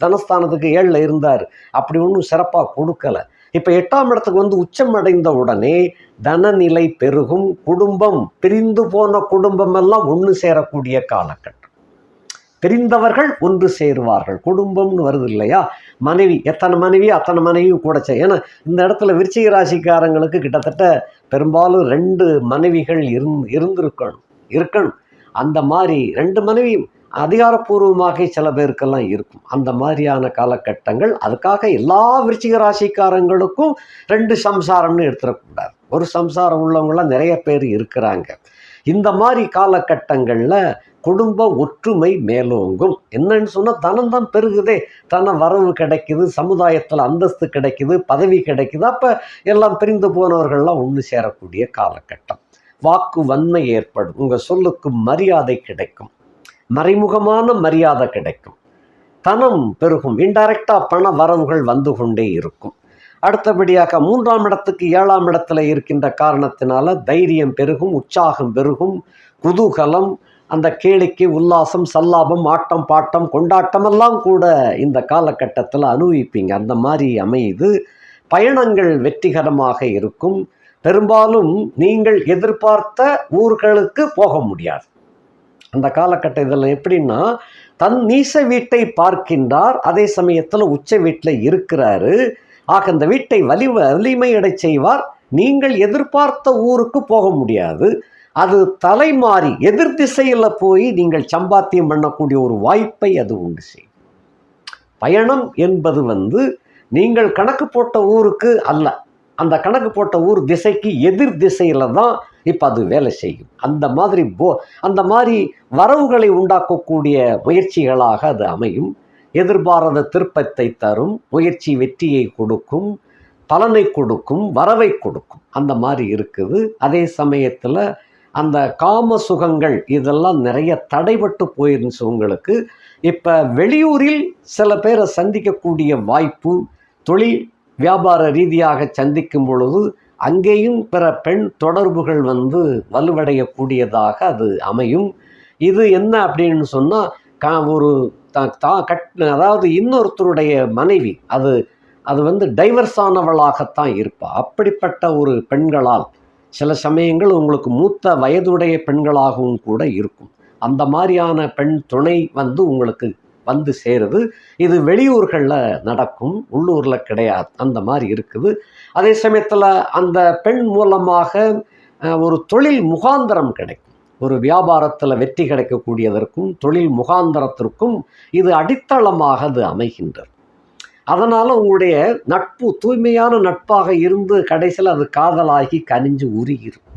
தனஸ்தானத்துக்கு 7ல் இருந்தார், அப்படி ஒன்றும் சிறப்பாக கொடுக்கலை. இப்போ 8ஆம் இடத்துக்கு உச்சம் அடைந்த உடனே தனநிலை பெருகும். குடும்பம், பிரிந்து போன குடும்பம் எல்லாம் ஒன்று சேரக்கூடிய காலகட்டம். பிரிந்தவர்கள் ஒன்று சேருவார்கள். குடும்பம்னு வருது இல்லையா, மனைவி, எத்தனை மனைவி அத்தனை மனைவியும் கூட ஏன்னா இந்த இடத்துல விருச்சிக ராசிக்காரங்களுக்கு கிட்டத்தட்ட பெரும்பாலும் 2 மனைவிகள் இருக்கணும். அந்த மாதிரி 2 மனைவியும் அதிகாரப்பூர்வமாக சில பேருக்கெல்லாம் இருக்கும். அந்த மாதிரியான காலகட்டங்கள். அதுக்காக எல்லா விருச்சிக ராசிக்காரங்களுக்கும் 2 சம்சாரம்னு எடுத்துடக்கூடாது. ஒரு சம்சாரம் உள்ளவங்களாம் நிறைய பேர் இருக்கிறாங்க. இந்த மாதிரி காலகட்டங்களில் குடும்ப ஒற்றுமை மேலோங்கும். என்னன்னு சொன்னால் தனம் தான் பெருகுதே, தன வரவு கிடைக்குது, சமுதாயத்தில் அந்தஸ்து கிடைக்குது, பதவி கிடைக்குது. அப்போ எல்லாம் பிரிந்து போனவர்கள்லாம் ஒன்று சேரக்கூடிய காலகட்டம். வாக்கு வன்மை ஏற்படும். உங்கள் சொல்லுக்கு மரியாதை கிடைக்கும், மறைமுகமான மரியாதை கிடைக்கும், தனம் பெருகும், இன்டைரக்டாக பண வரவுகள் வந்து கொண்டே இருக்கும். அடுத்தபடியாக 3ஆம் இடத்துக்கு 7ஆம் இடத்துல இருக்கின்ற காரணத்தினால தைரியம் பெருகும், உற்சாகம் பெருகும், குதூகலம், அந்த கேளிக்கை, உல்லாசம், சல்லாபம், ஆட்டம், பாட்டம், கொண்டாட்டம் எல்லாம் கூட இந்த காலகட்டத்தில் அனுபவிப்பீங்க. அந்த மாதிரி அமையுது. பயணங்கள் வெற்றிகரமாக இருக்கும். பெரும்பாலும் நீங்கள் எதிர்பார்த்த ஊர்களுக்கு போக முடியாது. அந்த காலகட்டத்தில் எப்படின்னா, தன் நீச வீட்டை பார்க்கின்றார், அதே சமயத்தில் உச்ச வீட்டில் இருக்கிறாரு. ஆக அந்த வீட்டை வலிமையடை செய்வார். நீங்கள் எதிர்பார்த்த ஊருக்கு போக முடியாது. அது தலைமாறி எதிர் திசையில் போய் நீங்கள் சம்பாத்தியம் பண்ணக்கூடிய ஒரு வாய்ப்பை அது உண்டு செய்யும். பயணம் என்பது நீங்கள் கணக்கு போட்ட ஊருக்கு அல்ல, அந்த கணக்கு போட்ட ஊர் திசைக்கு எதிர் திசையில் தான் இப்போ அது வேலை செய்யும். அந்த மாதிரி வரவுகளை உண்டாக்கக்கூடிய முயற்சிகளாக அது அமையும். எதிர்பாராத திருப்பத்தை தரும், முயற்சி வெற்றியை கொடுக்கும், பலனை கொடுக்கும், வரவை கொடுக்கும். அந்த மாதிரி இருக்குது. அதே சமயத்தில் அந்த காம சுகங்கள் இதெல்லாம் நிறைய தடைபட்டு போயிருந்துச்சு உங்களுக்கு. இப்போ வெளியூரில் சில பேரை சந்திக்கக்கூடிய வாய்ப்பு, தொழில் வியாபார ரீதியாக சந்திக்கும் பொழுது அங்கேயும் பிற பெண் தொடர்புகள் வலுவடையக்கூடியதாக அது அமையும். இது என்ன அப்படின்னு சொன்னால், ஒரு அதாவது இன்னொருத்தருடைய மனைவி அது டைவர்ஸ் ஆனவளாகத்தான் இருப்பாள். அப்படிப்பட்ட ஒரு பெண்களால் சில சமயங்கள் உங்களுக்கு மூத்த வயதுடைய பெண்களாகவும் கூட இருக்கும். அந்த மாதிரியான பெண் துணை உங்களுக்கு சேருது. இது வெளியூர்களில் நடக்கும், உள்ளூரில் கிடையாது. அந்த மாதிரி இருக்குது. அதே சமயத்தில் அந்த பெண் மூலமாக ஒரு தொழில் முகாந்திரம் கிடைக்கும். ஒரு வியாபாரத்தில் வெற்றி கிடைக்கக்கூடியதற்கும் தொழில் முகாந்தரத்திற்கும் இது அடித்தளமாக அது அமைகின்றது. அதனால் உங்களுடைய நட்பு தூய்மையான நட்பாக இருந்து கடைசியில் அது காதலாகி கனிஞ்சு உருகிரும்.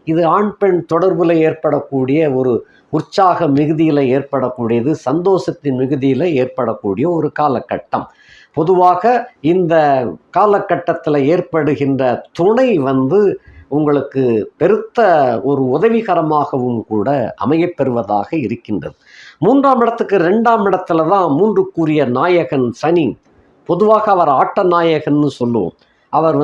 இது ஆண் பெண் தொடர்பில் ஏற்படக்கூடிய ஒரு உற்சாக மிகுதியில் ஏற்படக்கூடியது, சந்தோஷத்தின் மிகுதியில் ஏற்படக்கூடிய ஒரு காலகட்டம். பொதுவாக இந்த காலகட்டத்தில் ஏற்படுகின்ற துணை உங்களுக்கு பெருத்த ஒரு உதவிகரமாகவும் கூட அமையப்பெறுவதாக இருக்கின்றது. 3ஆம் இடத்துக்கு 2ஆம் இடத்துல தான் 3க்குரிய நாயகன் சனி. பொதுவாக அவர் ஆட்ட நாயகன்னு சொல்லுவோம். அவர்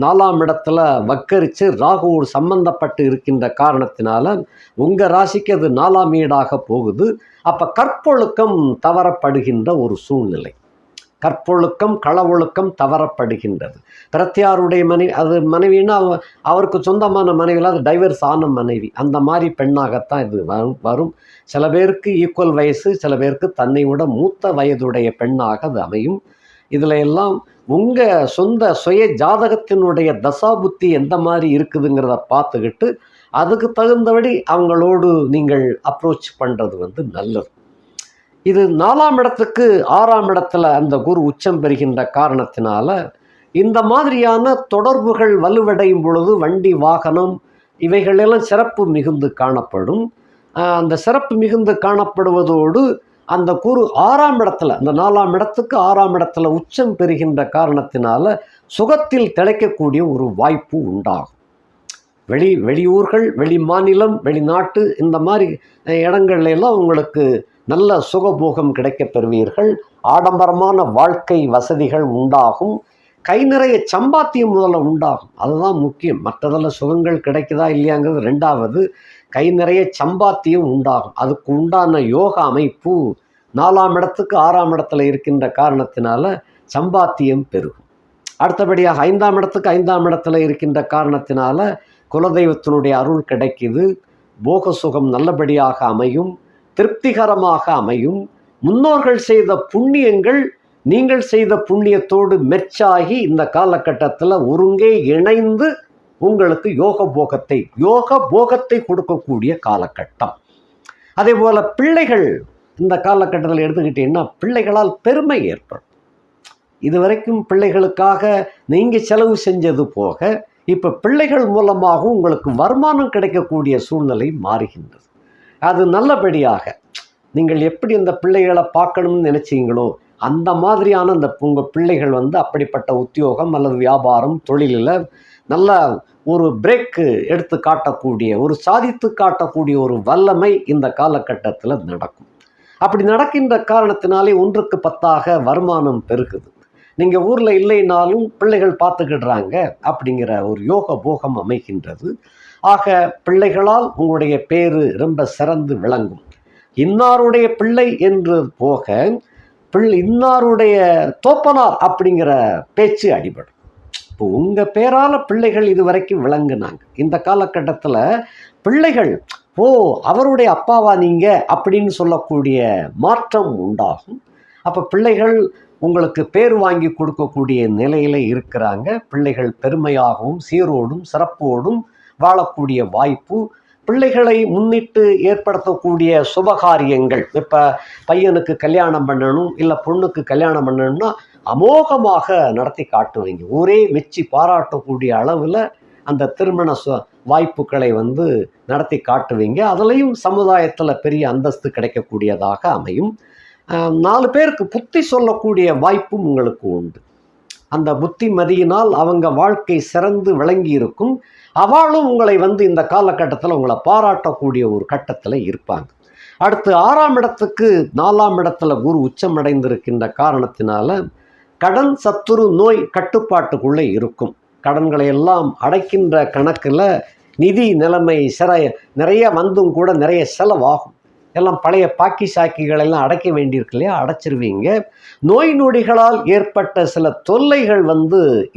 4ஆம் இடத்துல வக்கரித்து ராகுவோடு சம்பந்தப்பட்டு இருக்கின்ற காரணத்தினால உங்கள் ராசிக்கு அது 4ஆம் வீடாக போகுது. அப்போ கற்பொழுக்கம் தவறப்படுகின்ற ஒரு சூழ்நிலை, கற்பொழுக்கம் களவொழுக்கம் தவறப்படுகின்றது. பிரத்தியாருடைய மனைவின்னா அவருக்கு சொந்தமான மனைவியில் அது டைவர்ஸ் ஆன மனைவி, அந்த மாதிரி பெண்ணாகத்தான் இது வரும். சில பேருக்கு ஈக்குவல் வயசு, சில பேருக்கு தன்னை விட மூத்த வயதுடைய பெண்ணாக அது அமையும். இதில் எல்லாம் உங்கள் சொந்த சுய ஜாதகத்தினுடைய தசாபுத்தி எந்த மாதிரி இருக்குதுங்கிறத பார்த்துக்கிட்டு அதுக்கு தகுந்தபடி அவங்களோடு நீங்கள் அப்ரோச் பண்ணுறது நல்லது. இது 4ஆம் இடத்துக்கு 6ஆம் இடத்துல அந்த குரு உச்சம் பெறுகின்ற காரணத்தினால இந்த மாதிரியான தொடர்புகள் வலுவடையும் பொழுது வண்டி வாகனம் இவைகளெல்லாம் சிறப்பு மிகுந்து காணப்படும். அந்த சிறப்பு மிகுந்து காணப்படுவதோடு அந்த குரு 6ஆம் இடத்துல, அந்த 4ஆம் இடத்துக்கு 6ஆம் இடத்துல உச்சம் பெறுகின்ற காரணத்தினால சுகத்தில் திளைக்கக்கூடிய ஒரு வாய்ப்பு உண்டாகும். வெளியூர்கள், வெளி மாநிலம், வெளிநாட்டு இந்த மாதிரி இடங்கள்லாம் உங்களுக்கு நல்ல சுகபோகம் கிடைக்கப் பெறுவீர்கள். ஆடம்பரமான வாழ்க்கை வசதிகள் உண்டாகும். கை நிறைய சம்பாத்தியம் முதல்ல உண்டாகும். அதுதான் முக்கியம். மற்றதெல்லாம் சுகங்கள் கிடைக்குதா இல்லையாங்கிறது 2வது. கை நிறைய சம்பாத்தியம் உண்டாகும். அதுக்கு உண்டான யோக அமைப்பு 4ஆம் இடத்துக்கு 6ஆம் இடத்துல இருக்கின்ற காரணத்தினால சம்பாத்தியம் பெருகும். அடுத்தபடியாக 5ஆம் இடத்துக்கு 5ஆம் இடத்துல இருக்கின்ற காரணத்தினால குலதெய்வத்தினுடைய அருள் கிடைக்குது. போக சுகம் நல்லபடியாக அமையும், திருப்திகரமாக அமையும். முன்னோர்கள் செய்த புண்ணியங்கள் நீங்கள் செய்த புண்ணியத்தோடு மெச்சாகி இந்த காலகட்டத்தில் ஒருங்கே இணைந்து உங்களுக்கு யோக போகத்தை கொடுக்கக்கூடிய காலகட்டம். அதே போல் பிள்ளைகள் இந்த காலகட்டத்தில் எடுத்துக்கிட்டீங்கன்னா பிள்ளைகளால் பெருமை ஏற்படும். இதுவரைக்கும் பிள்ளைகளுக்காக நீங்கள் செலவு செஞ்சது போக இப்போ பிள்ளைகள் மூலமாகவும் உங்களுக்கு வருமானம் கிடைக்கக்கூடிய சூழ்நிலை மாறுகின்றது. அது நல்லபடியாக நீங்கள் எப்படி இந்த பிள்ளைகளை பார்க்கணும்னு நினச்சிங்களோ அந்த மாதிரியான அந்த உங்கள் பிள்ளைகள் அப்படிப்பட்ட உத்தியோகம் அல்லது வியாபாரம் தொழிலில் நல்ல ஒரு பிரேக்கு எடுத்து காட்டக்கூடிய, ஒரு சாதித்து காட்டக்கூடிய ஒரு வல்லமை இந்த காலகட்டத்தில் நடக்கும். அப்படி நடக்கின்ற காரணத்தினாலே 1க்கு 10ஆக வருமானம் பெருகுது. நீங்கள் ஊரில் இல்லைனாலும் பிள்ளைகள் பார்த்துக்கிடுறாங்க அப்படிங்கிற ஒரு யோக போகம் அமைகின்றது. ஆக பிள்ளைகளால் உங்களுடைய பேரு ரொம்ப சிறந்து விளங்கும். இன்னாருடைய பிள்ளை என்று போக இன்னாருடைய தோப்பனார் அப்படிங்கிற பேச்சு அடிபடும். இப்போ உங்கள் பேரால் பிள்ளைகள் இதுவரைக்கும் விளங்குனாங்க. இந்த காலகட்டத்தில் பிள்ளைகள் அவருடைய அப்பாவா நீங்கள் அப்படின்னு சொல்லக்கூடிய மாற்றம் உண்டாகும். அப்போ பிள்ளைகள் உங்களுக்கு பேர் வாங்கி கொடுக்கக்கூடிய நிலையில் இருக்கிறாங்க. பிள்ளைகள் பெருமையாகவும் சீரோடும் சிறப்போடும் வாழக்கூடிய வாய்ப்பு, பிள்ளைகளை முன்னிட்டு ஏற்படுத்தக்கூடிய சுபகாரியங்கள். இப்போ பையனுக்கு கல்யாணம் பண்ணணும், இல்லை பொண்ணுக்கு கல்யாணம் பண்ணணும்னா அமோகமாக நடத்தி காட்டுவீங்க. ஊரே மெச்சி பாராட்டக்கூடிய அளவில் அந்த திருமண வாய்ப்புகளை நடத்தி காட்டுவீங்க. அதுலேயும் சமுதாயத்தில் பெரிய அந்தஸ்து கிடைக்கக்கூடியதாக அமையும். 4 பேருக்கு புத்தி சொல்லக்கூடிய வாய்ப்பும் உங்களுக்கு உண்டு. அந்த புத்திமதியினால் அவங்க வாழ்க்கை சிறந்து விளங்கி இருக்கும். அவளும் உங்களை இந்த காலகட்டத்தில் உங்களை பாராட்டக்கூடிய ஒரு கட்டத்தில் இருப்பாங்க. அடுத்து 6ஆம் இடத்துக்கு 4ஆம் இடத்துல குரு உச்சமடைந்திருக்கின்ற காரணத்தினால கடன் சத்துரு நோய் கட்டுப்பாட்டுக்குள்ளே இருக்கும். கடன்களை எல்லாம் அடைக்கின்ற கணக்கில் நிதி நிலைமை நிறைய கூட நிறைய செலவாகும். எல்லாம் பழைய பாக்கி சாக்கிகளெல்லாம் அடைக்க வேண்டியிருக்கு இல்லையா, அடைச்சிருவீங்க. நோய் நொடிகளால் ஏற்பட்ட சில தொல்லைகள்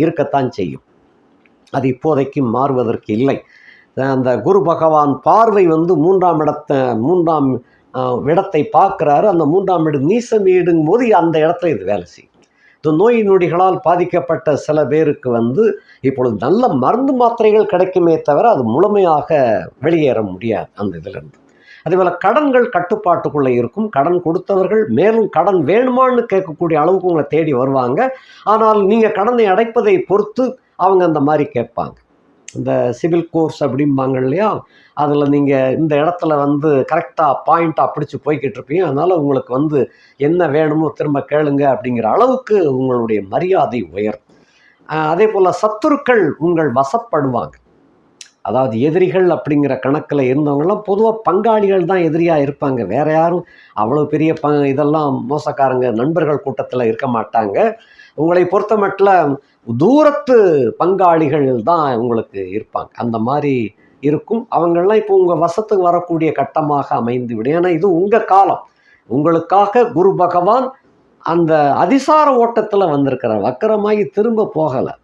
இருக்கத்தான் செய்யும். அது இப்போதைக்கு மாறுவதற்கு இல்லை. அந்த குரு பகவான் பார்வை 3ஆம் இடத்தை பார்க்குறாரு. அந்த 3ஆம் இடம் நீசம் ஈடுங்கும் போது அந்த இடத்துல இது வேலை செய்யும். இந்த நோய் நொடிகளால் பாதிக்கப்பட்ட சில பேருக்கு வந்து இப்பொழுது நல்ல மருந்து மாத்திரைகள் கிடைக்குமே தவிர அது முழுமையாக வெளியேற முடியாது அந்த இதிலிருந்து. அதேபோல் கடன்கள் கட்டுப்பாட்டுக்குள்ளே இருக்கும். கடன் கொடுத்தவர்கள் மேலும் கடன் வேணுமான்னு கேட்கக்கூடிய அளவுக்கு உங்களை தேடி வருவாங்க. ஆனால் நீங்கள் கடனை அடைப்பதை பொறுத்து அவங்க அந்த மாதிரி கேட்பாங்க. இந்த சிவில் கோர்ஸ் அப்படிம்பாங்க இல்லையா, அதில் நீங்கள் இந்த இடத்துல வந்து கரெக்டாக பாயிண்ட்டாக பிடிச்சி போய்கிட்டு இருப்பீங்க. அதனால் உங்களுக்கு வந்து என்ன வேணுமோ திரும்ப கேளுங்க அப்படிங்கிற அளவுக்கு உங்களுடைய மரியாதை உயரும். அதே போல் சத்துருக்கள் உங்கள் வசப்படுவாங்க. அதாவது எதிரிகள் அப்படிங்கிற கணக்கில் இருந்தவங்களாம் பொதுவாக பங்காளிகள் தான் எதிரியாக இருப்பாங்க. வேறு யாரும் அவ்வளோ பெரிய இதெல்லாம் மோசக்காரங்க நண்பர்கள் கூட்டத்தில் இருக்க மாட்டாங்க. உங்களை பொறுத்த மட்டும் தூரத்து பங்காளிகள் தான் உங்களுக்கு இருப்பாங்க. அந்த மாதிரி இருக்கும். அவங்களாம் இப்போ உங்கள் வசத்துக்கு வரக்கூடிய கட்டமாக அமைந்து விடும். ஏன்னா இது உங்கள் காலம். உங்களுக்காக குரு பகவான் அந்த அதிசார ஓட்டத்தில் வந்திருக்கிறார். வக்கரமாகி திரும்ப போகலை.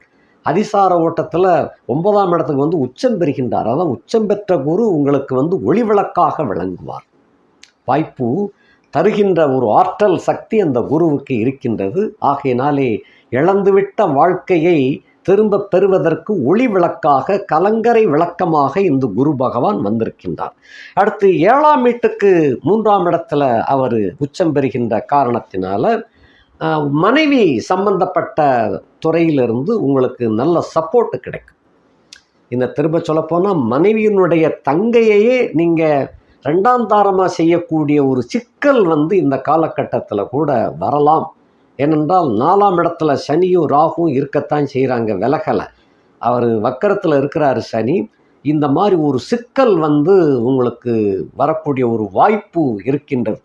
அதிசார ஓட்டத்தில் 9ஆம் இடத்துக்கு வந்து உச்சம் பெறுகின்றார். அதான் உச்சம் பெற்ற குரு உங்களுக்கு வந்து ஒளிவிளக்காக விளங்குவார். வாய்ப்பு தருகின்ற ஒரு ஆற்றல் சக்தி அந்த குருவுக்கு இருக்கின்றது. ஆகையினாலே இழந்துவிட்ட வாழ்க்கையை திரும்ப பெறுவதற்கு ஒளி விளக்காக, கலங்கரை விளக்கமாக இந்த குரு பகவான் வந்திருக்கின்றார். அடுத்து 7ஆம் வீட்டுக்கு 3ஆம் இடத்துல அவர் உச்சம் பெறுகின்ற காரணத்தினால மனைவி சம்பந்தப்பட்ட துறையிலிருந்து உங்களுக்கு நல்ல சப்போர்ட்டு கிடைக்கும். இந்த திரும்ப சொல்லப்போனால் மனைவியினுடைய தங்கையையே நீங்கள் 2ஆம் தாரமாக செய்யக்கூடிய ஒரு சிக்கல் வந்து இந்த காலகட்டத்தில் கூட வரலாம். ஏனென்றால் 4ஆம் இடத்துல சனியும் ராகுவும் இருக்கத்தான் செய்கிறாங்க, விலகலை. அவர் வக்கரத்தில் இருக்கிறார் சனி. இந்த மாதிரி ஒரு சிக்கல் வந்து உங்களுக்கு வரக்கூடிய ஒரு வாய்ப்பு இருக்கின்றது.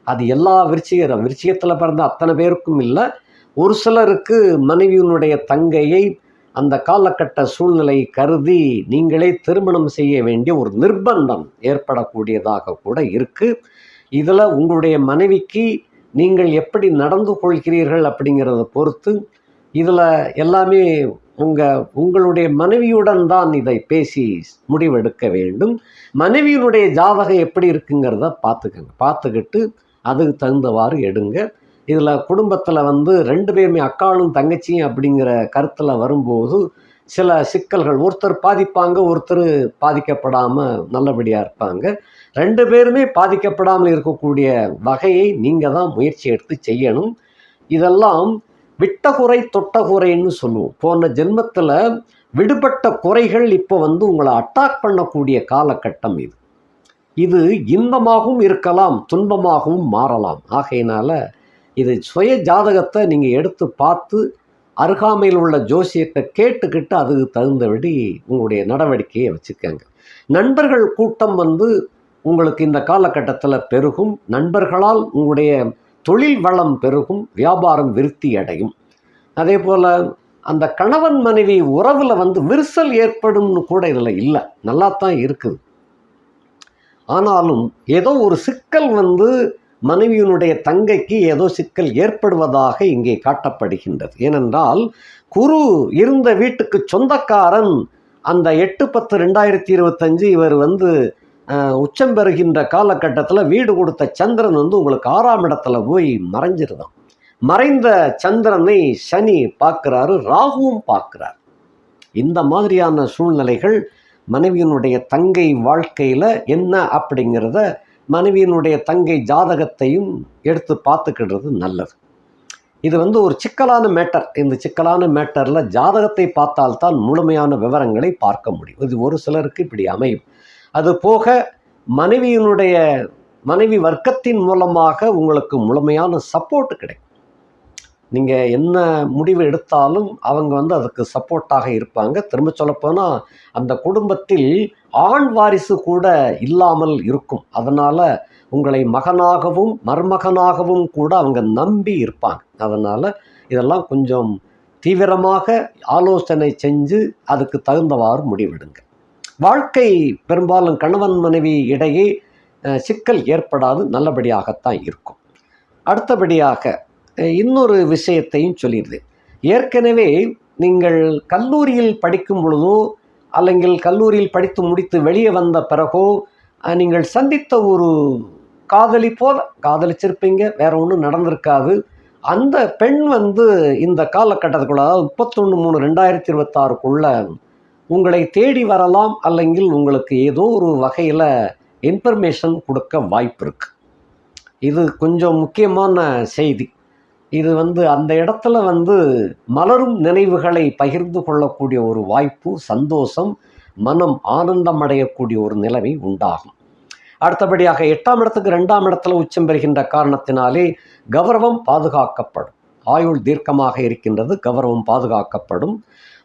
அது எல்லா விருச்சிகத்தில் பிறந்த அத்தனை பேருக்கும் இல்லை. ஒரு சிலருக்கு மனைவியினுடைய தங்கையை அந்த காலகட்ட சூழ்நிலை கருதி நீங்களே திருமணம் செய்ய வேண்டிய ஒரு நிர்பந்தம் ஏற்படக்கூடியதாக கூட இருக்குது. இதில் உங்களுடைய மனைவிக்கு நீங்கள் எப்படி நடந்து கொள்கிறீர்கள் அப்படிங்கிறத பொறுத்து இதில் எல்லாமே உங்களுடைய மனைவியுடன் தான் இதை பேசி முடிவெடுக்க வேண்டும். மனைவியினுடைய ஜாதகம் எப்படி இருக்குங்கிறத பார்த்துக்கிட்டு அதுக்கு தகுந்தவாறு எடுங்க. இதில் குடும்பத்தில் வந்து 2 பேருமே அக்காளும் தங்கச்சியும் அப்படிங்கிற கருத்தில் வரும்போது சில சிக்கல்கள், ஒருத்தர் பாதிப்பாங்க, ஒருத்தர் பாதிக்கப்படாமல் நல்லபடியாக இருப்பாங்க. 2 பேருமே பாதிக்கப்படாமல் இருக்கக்கூடிய வகையை நீங்கள் தான் முயற்சி எடுத்து செய்யணும். இதெல்லாம் விட்ட குறை தொட்ட குறைன்னு சொல்லுவோம். போன ஜென்மத்தில் விடுபட்ட குறைகள் இப்போ வந்து உங்களை அட்டாக் பண்ணக்கூடிய காலகட்டம் இது. இது இன்பமாகவும் இருக்கலாம், துன்பமாகவும் மாறலாம். ஆகையினால இது சுய ஜாதகத்தை நீங்கள் எடுத்து பார்த்து அருகாமையில் உள்ள ஜோசியத்தை கேட்டுக்கிட்டு அதுக்கு தகுந்தபடி உங்களுடைய நடவடிக்கையை வச்சுக்கோங்க. நண்பர்கள் கூட்டம் வந்து உங்களுக்கு இந்த காலகட்டத்தில் பெருகும். நண்பர்களால் உங்களுடைய தொழில் வளம் பெருகும், வியாபாரம் விருத்தி அடையும். அதே போல் அந்த கணவன் மனைவி உறவில் வந்து விரிசல் ஏற்படும்னு கூட இதில் இல்லை, நல்லா தான் இருக்குது. ஆனாலும் ஏதோ ஒரு சிக்கல் வந்து மனைவியினுடைய தங்கைக்கு ஏதோ சிக்கல் ஏற்படுவதாக இங்கே காட்டப்படுகின்றது. ஏனென்றால் குரு இருந்த வீட்டுக்கு சொந்தக்காரன் அந்த 8/10/2025 இவர் வந்து உச்சம் பெறுகின்ற காலகட்டத்தில் வீடு கொடுத்த சந்திரன் வந்து உங்களுக்கு 6ஆம் இடத்துல போய் மறைஞ்சிருதான். மறைந்த சந்திரனை சனி பார்க்குறாரு, ராகுவும் பார்க்குறார். இந்த மாதிரியான சூழ்நிலைகள் மனைவியினுடைய தங்கை வாழ்க்கையில் என்ன அப்படிங்கிறத மனைவியினுடைய தங்கை ஜாதகத்தையும் எடுத்து பார்த்துக்கிடுறது நல்லது. இது வந்து ஒரு சிக்கலான மேட்டர். இந்த சிக்கலான மேட்டரில் ஜாதகத்தை பார்த்தால்தான் முழுமையான விவரங்களை பார்க்க முடியும். இது ஒரு சிலருக்கு இப்படி அமையும். அது போக மனைவி வர்க்கத்தின் மூலமாக உங்களுக்கு முழுமையான சப்போர்ட் கிடைக்கும். நீங்கள் என்ன முடிவு எடுத்தாலும் அவங்க வந்து அதுக்கு சப்போர்ட்டாக இருப்பாங்க. திரும்ப சொல்லப்போனால் அந்த குடும்பத்தில் ஆண் வாரிசு கூட இல்லாமல் இருக்கும். அதனால் உங்களை மகனாகவும் மருமகனாகவும் கூட அவங்க நம்பி இருப்பாங்க. அதனால் இதெல்லாம் கொஞ்சம் தீவிரமாக ஆலோசனை செஞ்சு அதுக்கு தகுந்தவாறு முடிவெடுங்க. வாழ்க்கை பெரும்பாலும் கணவன் மனைவி இடையே சிக்கல் ஏற்படாது, நல்லபடியாகத்தான் இருக்கும். அடுத்தபடியாக இன்னொரு விஷயத்தையும் சொல்லிடுது. ஏற்கனவே நீங்கள் கல்லூரியில் படிக்கும் பொழுதோ அல்லங்கில் கல்லூரியில் படித்து முடித்து வெளியே வந்த பிறகோ நீங்கள் சந்தித்த ஒரு காதலி போல் காதலிச்சிருப்பீங்க, வேற ஒன்றும் நடந்திருக்காது. அந்த பெண் வந்து இந்த காலகட்டத்துக்குள்ள, அதாவது 31/3/2026க்குள்ள உங்களை தேடி வரலாம், அல்லங்கில் உங்களுக்கு ஏதோ ஒரு வகையில் இன்ஃபர்மேஷன் கொடுக்க வாய்ப்பு இருக்கு. இது கொஞ்சம் முக்கியமான செய்தி. இது வந்து அந்த இடத்துல வந்து மலரும் நினைவுகளை பகிர்ந்து கொள்ளக்கூடிய ஒரு வாய்ப்பு, சந்தோஷம், மனம் ஆனந்தம் அடையக்கூடிய ஒரு நிலைமை உண்டாகும். அடுத்தபடியாக 8ஆம் இடத்துக்கு 2ஆம் இடத்துல உச்சம் பெறுகின்ற காரணத்தினாலே கௌரவம் பாதுகாக்கப்படும். ஆயுள் தீர்க்கமாக இருக்கின்றது, கௌரவம் பாதுகாக்கப்படும்.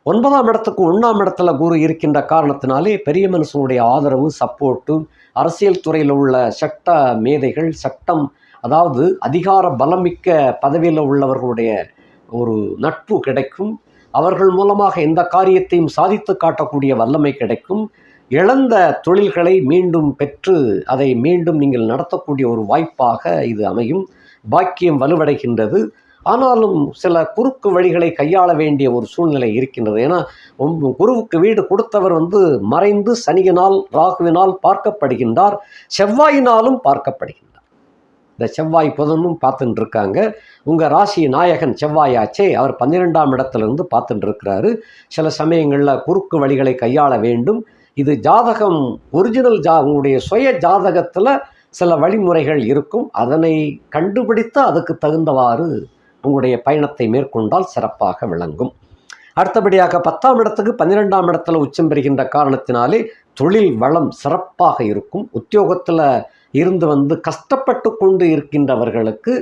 9ஆம் இடத்துக்கு 1ஆம் இடத்துல குரு இருக்கின்ற காரணத்தினாலே பெரிய மனுஷனுடைய ஆதரவு, சப்போர்ட்டு, அரசியல் துறையில் உள்ள சட்ட மேதைகள், சட்டம், அதாவது அதிகார பலமிக்க பதவியில் உள்ளவர்களுடைய ஒரு நட்பு கிடைக்கும். அவர்கள் மூலமாக எந்த காரியத்தையும் சாதித்து காட்டக்கூடிய வல்லமை கிடைக்கும். இழந்த தொழில்களை மீண்டும் பெற்று அதை மீண்டும் நீங்கள் நடத்தக்கூடிய ஒரு வாய்ப்பாக இது அமையும். பாக்கியம் வலுவடைகின்றது. ஆனாலும் சில குறுக்கு வழிகளை கையாள வேண்டிய ஒரு சூழ்நிலை இருக்கின்றது. ஏன்னா குருவுக்கு வீடு கொடுத்தவர் வந்து மறைந்து சனியினால், ராகுவினால் பார்க்கப்படுகின்றார், செவ்வாயினாலும் பார்க்கப்படுகின்றார். இந்த செவ்வாய் புதனும் பார்த்துட்டு இருக்காங்க. உங்கள் ராசி நாயகன் செவ்வாயாச்சே, அவர் 12ஆம் இடத்துலேருந்து பார்த்துட்டு இருக்கிறாரு. சில சமயங்களில் குறுக்கு வழிகளை கையாள வேண்டும். இது ஜாதகம் ஒரிஜினல் உங்களுடைய சுய ஜாதகத்தில் சில வழிமுறைகள் இருக்கும். அதனை கண்டுபிடித்து அதுக்கு தகுந்தவாறு உங்களுடைய பயணத்தை மேற்கொண்டால் சிறப்பாக விளங்கும். அடுத்தபடியாக 10ஆம் இடத்துக்கு 12ஆம் இடத்துல உச்சம் பெறுகின்ற காரணத்தினாலே தொழில் வளம் சிறப்பாக இருக்கும். உத்தியோகத்தில் இருந்து வந்து கஷ்டப்பட்டு கொண்டு இருக்கின்றவர்களுக்கு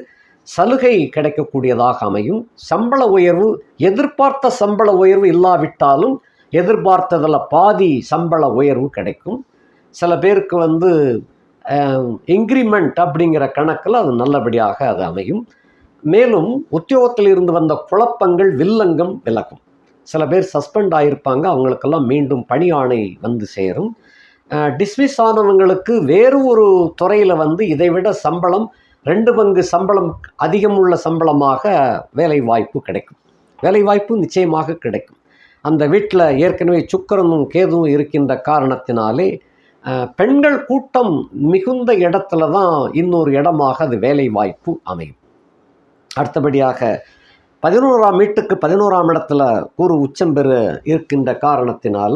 சலுகை கிடைக்கக்கூடியதாக அமையும். சம்பள உயர்வு, எதிர்பார்த்த சம்பள உயர்வு இல்லாவிட்டாலும் எதிர்பார்த்ததில் பாதி சம்பள உயர்வு கிடைக்கும். சில பேருக்கு வந்து இன்க்ரிமெண்ட் அப்படிங்கிற கணக்கில் அது நல்லபடியாக அது அமையும். மேலும் உத்தியோகத்தில் இருந்து வந்த குழப்பங்கள், வில்லங்கம் விலகும். சில பேர் சஸ்பெண்ட் ஆகியிருப்பாங்க, அவங்களுக்கெல்லாம் மீண்டும் பணி ஆணை வந்து சேரும். டிஸ்மிஸ் ஆனவங்களுக்கு வேறு ஒரு துறையில் வந்து இதைவிட சம்பளம் 2 பங்கு சம்பளம் அதிகம் உள்ள சம்பளமாக வேலை வாய்ப்பு கிடைக்கும். வேலை வாய்ப்பு நிச்சயமாக கிடைக்கும். அந்த வீட்டில் ஏற்கனவே சுக்கிரனும் கேதுவும் இருக்கின்ற காரணத்தினாலே பெண்கள் கூட்டம் மிகுந்த இடத்துல தான் இன்னொரு இடமாக அது வேலை வாய்ப்பு அமையும். அடுத்தபடியாக 11ஆம் வீட்டுக்கு 11ஆம் இடத்துல குரு உச்சம் பெற இருக்கின்ற காரணத்தினால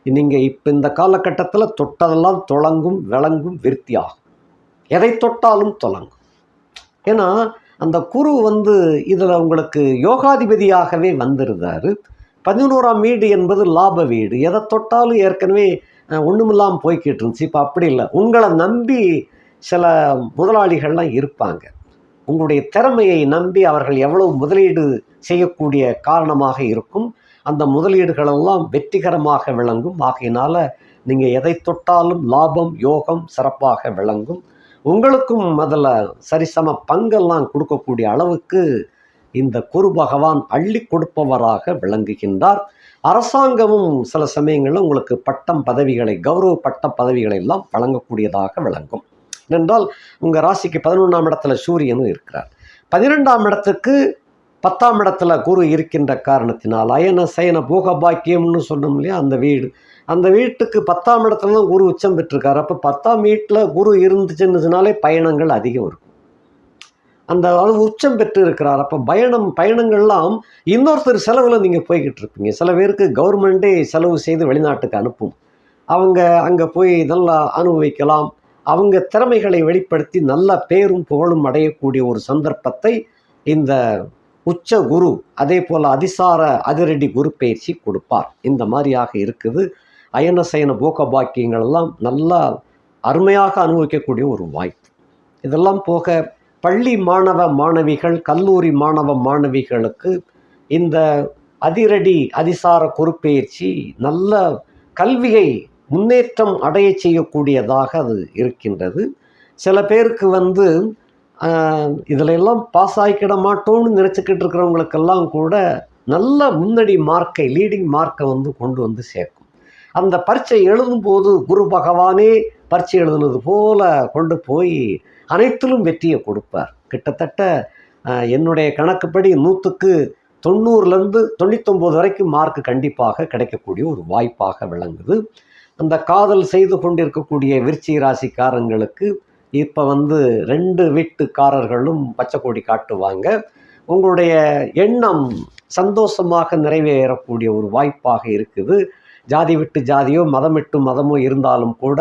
நீங்கள் இப்போ இந்த காலகட்டத்தில் தொட்டதெல்லாம் தொடங்கும், விளங்கும், விருத்தியாகும். எதை தொட்டாலும் தொடங்கும். ஏன்னா அந்த குரு வந்து இதில் உங்களுக்கு யோகாதிபதியாகவே வந்திருந்தார். 11ஆம் வீடு என்பது லாப வீடு. எதை தொட்டாலும் ஏற்கனவே ஒன்றுமில்லாமல் போய்கிட்டு இருந்துச்சு. இப்போ அப்படி இல்லை. உங்களை நம்பி சில முதலாளிகள்லாம் இருப்பாங்க. உங்களுடைய திறமையை நம்பி அவர்கள் எவ்வளவு முதலீடு செய்யக்கூடிய காரணமாக இருக்கும். அந்த முதலீடுகளெல்லாம் வெற்றிகரமாக விளங்கும். ஆகையினால நீங்கள் எதை தொட்டாலும் லாபம், யோகம் சிறப்பாக விளங்கும். உங்களுக்கும் அதில் சரிசம பங்கெல்லாம் கொடுக்கக்கூடிய அளவுக்கு இந்த குரு பகவான் அள்ளி கொடுப்பவராக விளங்குகின்றார். அரசாங்கமும் சில சமயங்களில் உங்களுக்கு பட்டம் பதவிகளை, கௌரவ பட்ட பதவிகளை எல்லாம் வழங்கக்கூடியதாக விளங்கும். ஏனென்றால் உங்கள் ராசிக்கு 11ஆம் இடத்துல சூரியனும் இருக்கிறார். 12ஆம் இடத்துக்கு 10ஆம் இடத்துல குரு இருக்கின்ற காரணத்தினால் அயன சயன போக பாக்கியம்னு சொன்னோம் இல்லையா, அந்த வீடு, அந்த வீட்டுக்கு 10ஆம் இடத்துல தான் குரு உச்சம் பெற்றிருக்காரு. அப்போ 10ஆம் வீட்டில் குரு இருந்துச்சுன்னாலே பயணங்கள் அதிகம் இருக்கும். அந்த அளவு உச்சம் பெற்று இருக்கிறார். அப்போ பயணங்கள்லாம் இன்னொருத்தர் செலவில் நீங்கள் போய்கிட்டு இருப்பீங்க. சில பேருக்கு கவர்மெண்ட்டே செலவு செய்து வெளிநாட்டுக்கு அனுப்பும். அவங்க அங்கே போய் நல்லா அனுபவிக்கலாம். அவங்க திறமைகளை வெளிப்படுத்தி நல்ல பேரும் புகழும் அடையக்கூடிய ஒரு சந்தர்ப்பத்தை இந்த உச்ச குரு, அதே போல் அதிசார அதிரடி குரு பயிற்சி கொடுப்பார். இந்த மாதிரியாக இருக்குது. அயன சயன போக பாக்கியங்கள் எல்லாம் நல்லா அருமையாக அனுபவிக்கக்கூடிய ஒரு வாய்ப்பு. இதெல்லாம் போக பள்ளி மாணவ மாணவிகள், கல்லூரி மாணவ மாணவிகளுக்கு இந்த அதிரடி அதிசார குரு பயிற்சி நல்ல கல்வியை முன்னேற்றம் அடைய செய்யக்கூடியதாக அது இருக்கின்றது. சில பேருக்கு வந்து இதில் எல்லாம் பாஸ் ஆகிக்கிட மாட்டோம்னு நினச்சிக்கிட்டு இருக்கிறவங்களுக்கெல்லாம் கூட நல்ல முன்னணி மார்க்கை, லீடிங் மார்க்கை வந்து கொண்டு வந்து சேர்க்கும். அந்த பரீட்சை எழுதும்போது குரு பகவானே பரீட்சை எழுதுனது போல கொண்டு போய் அனைத்திலும் வெற்றியை கொடுப்பார். கிட்டத்தட்ட என்னுடைய கணக்குப்படி 100க்கு 90லேருந்து 99 வரைக்கும் மார்க் கண்டிப்பாக கிடைக்கக்கூடிய ஒரு வாய்ப்பாக விளங்குது. அந்த காதல் செய்து கொண்டிருக்கக்கூடிய விருச்சிக ராசிக்காரங்களுக்கு இப்போ வந்து 2 வீட்டுக்காரர்களும் பச்சை கொடி காட்டுவாங்க. உங்களுடைய எண்ணம் சந்தோஷமாக நிறைவேறக்கூடிய ஒரு வாய்ப்பாக இருக்குது. ஜாதி விட்டு ஜாதியோ மதம் விட்டு மதமோ இருந்தாலும் கூட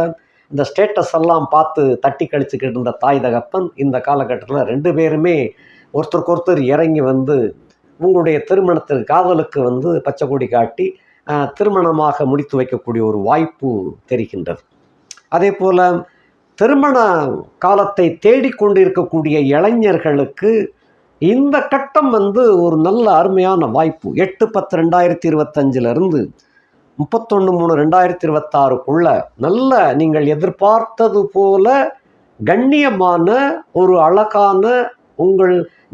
இந்த ஸ்டேட்டஸ் எல்லாம் பார்த்து தட்டி கழிச்சுக்கிட்டு இருந்த தாய் தகப்பன் இந்த காலகட்டத்தில் 2 பேருமே ஒருத்தருக்கு ஒருத்தர் இறங்கி வந்து உங்களுடைய திருமணத்திற்கு காதலுக்கு பச்சை கொடி காட்டி திருமணமாக முடித்து வைக்கக்கூடிய ஒரு வாய்ப்பு தெரிகின்றது. அதே போல் திருமண காலத்தை தேடிக்கொண்டிருக்கக்கூடிய இளைஞர்களுக்கு இந்த கட்டம் ஒரு நல்ல அருமையான வாய்ப்பு. 8/10/2025 31/3/2026 நல்ல நீங்கள் எதிர்பார்த்தது போல கண்ணியமான ஒரு அழகான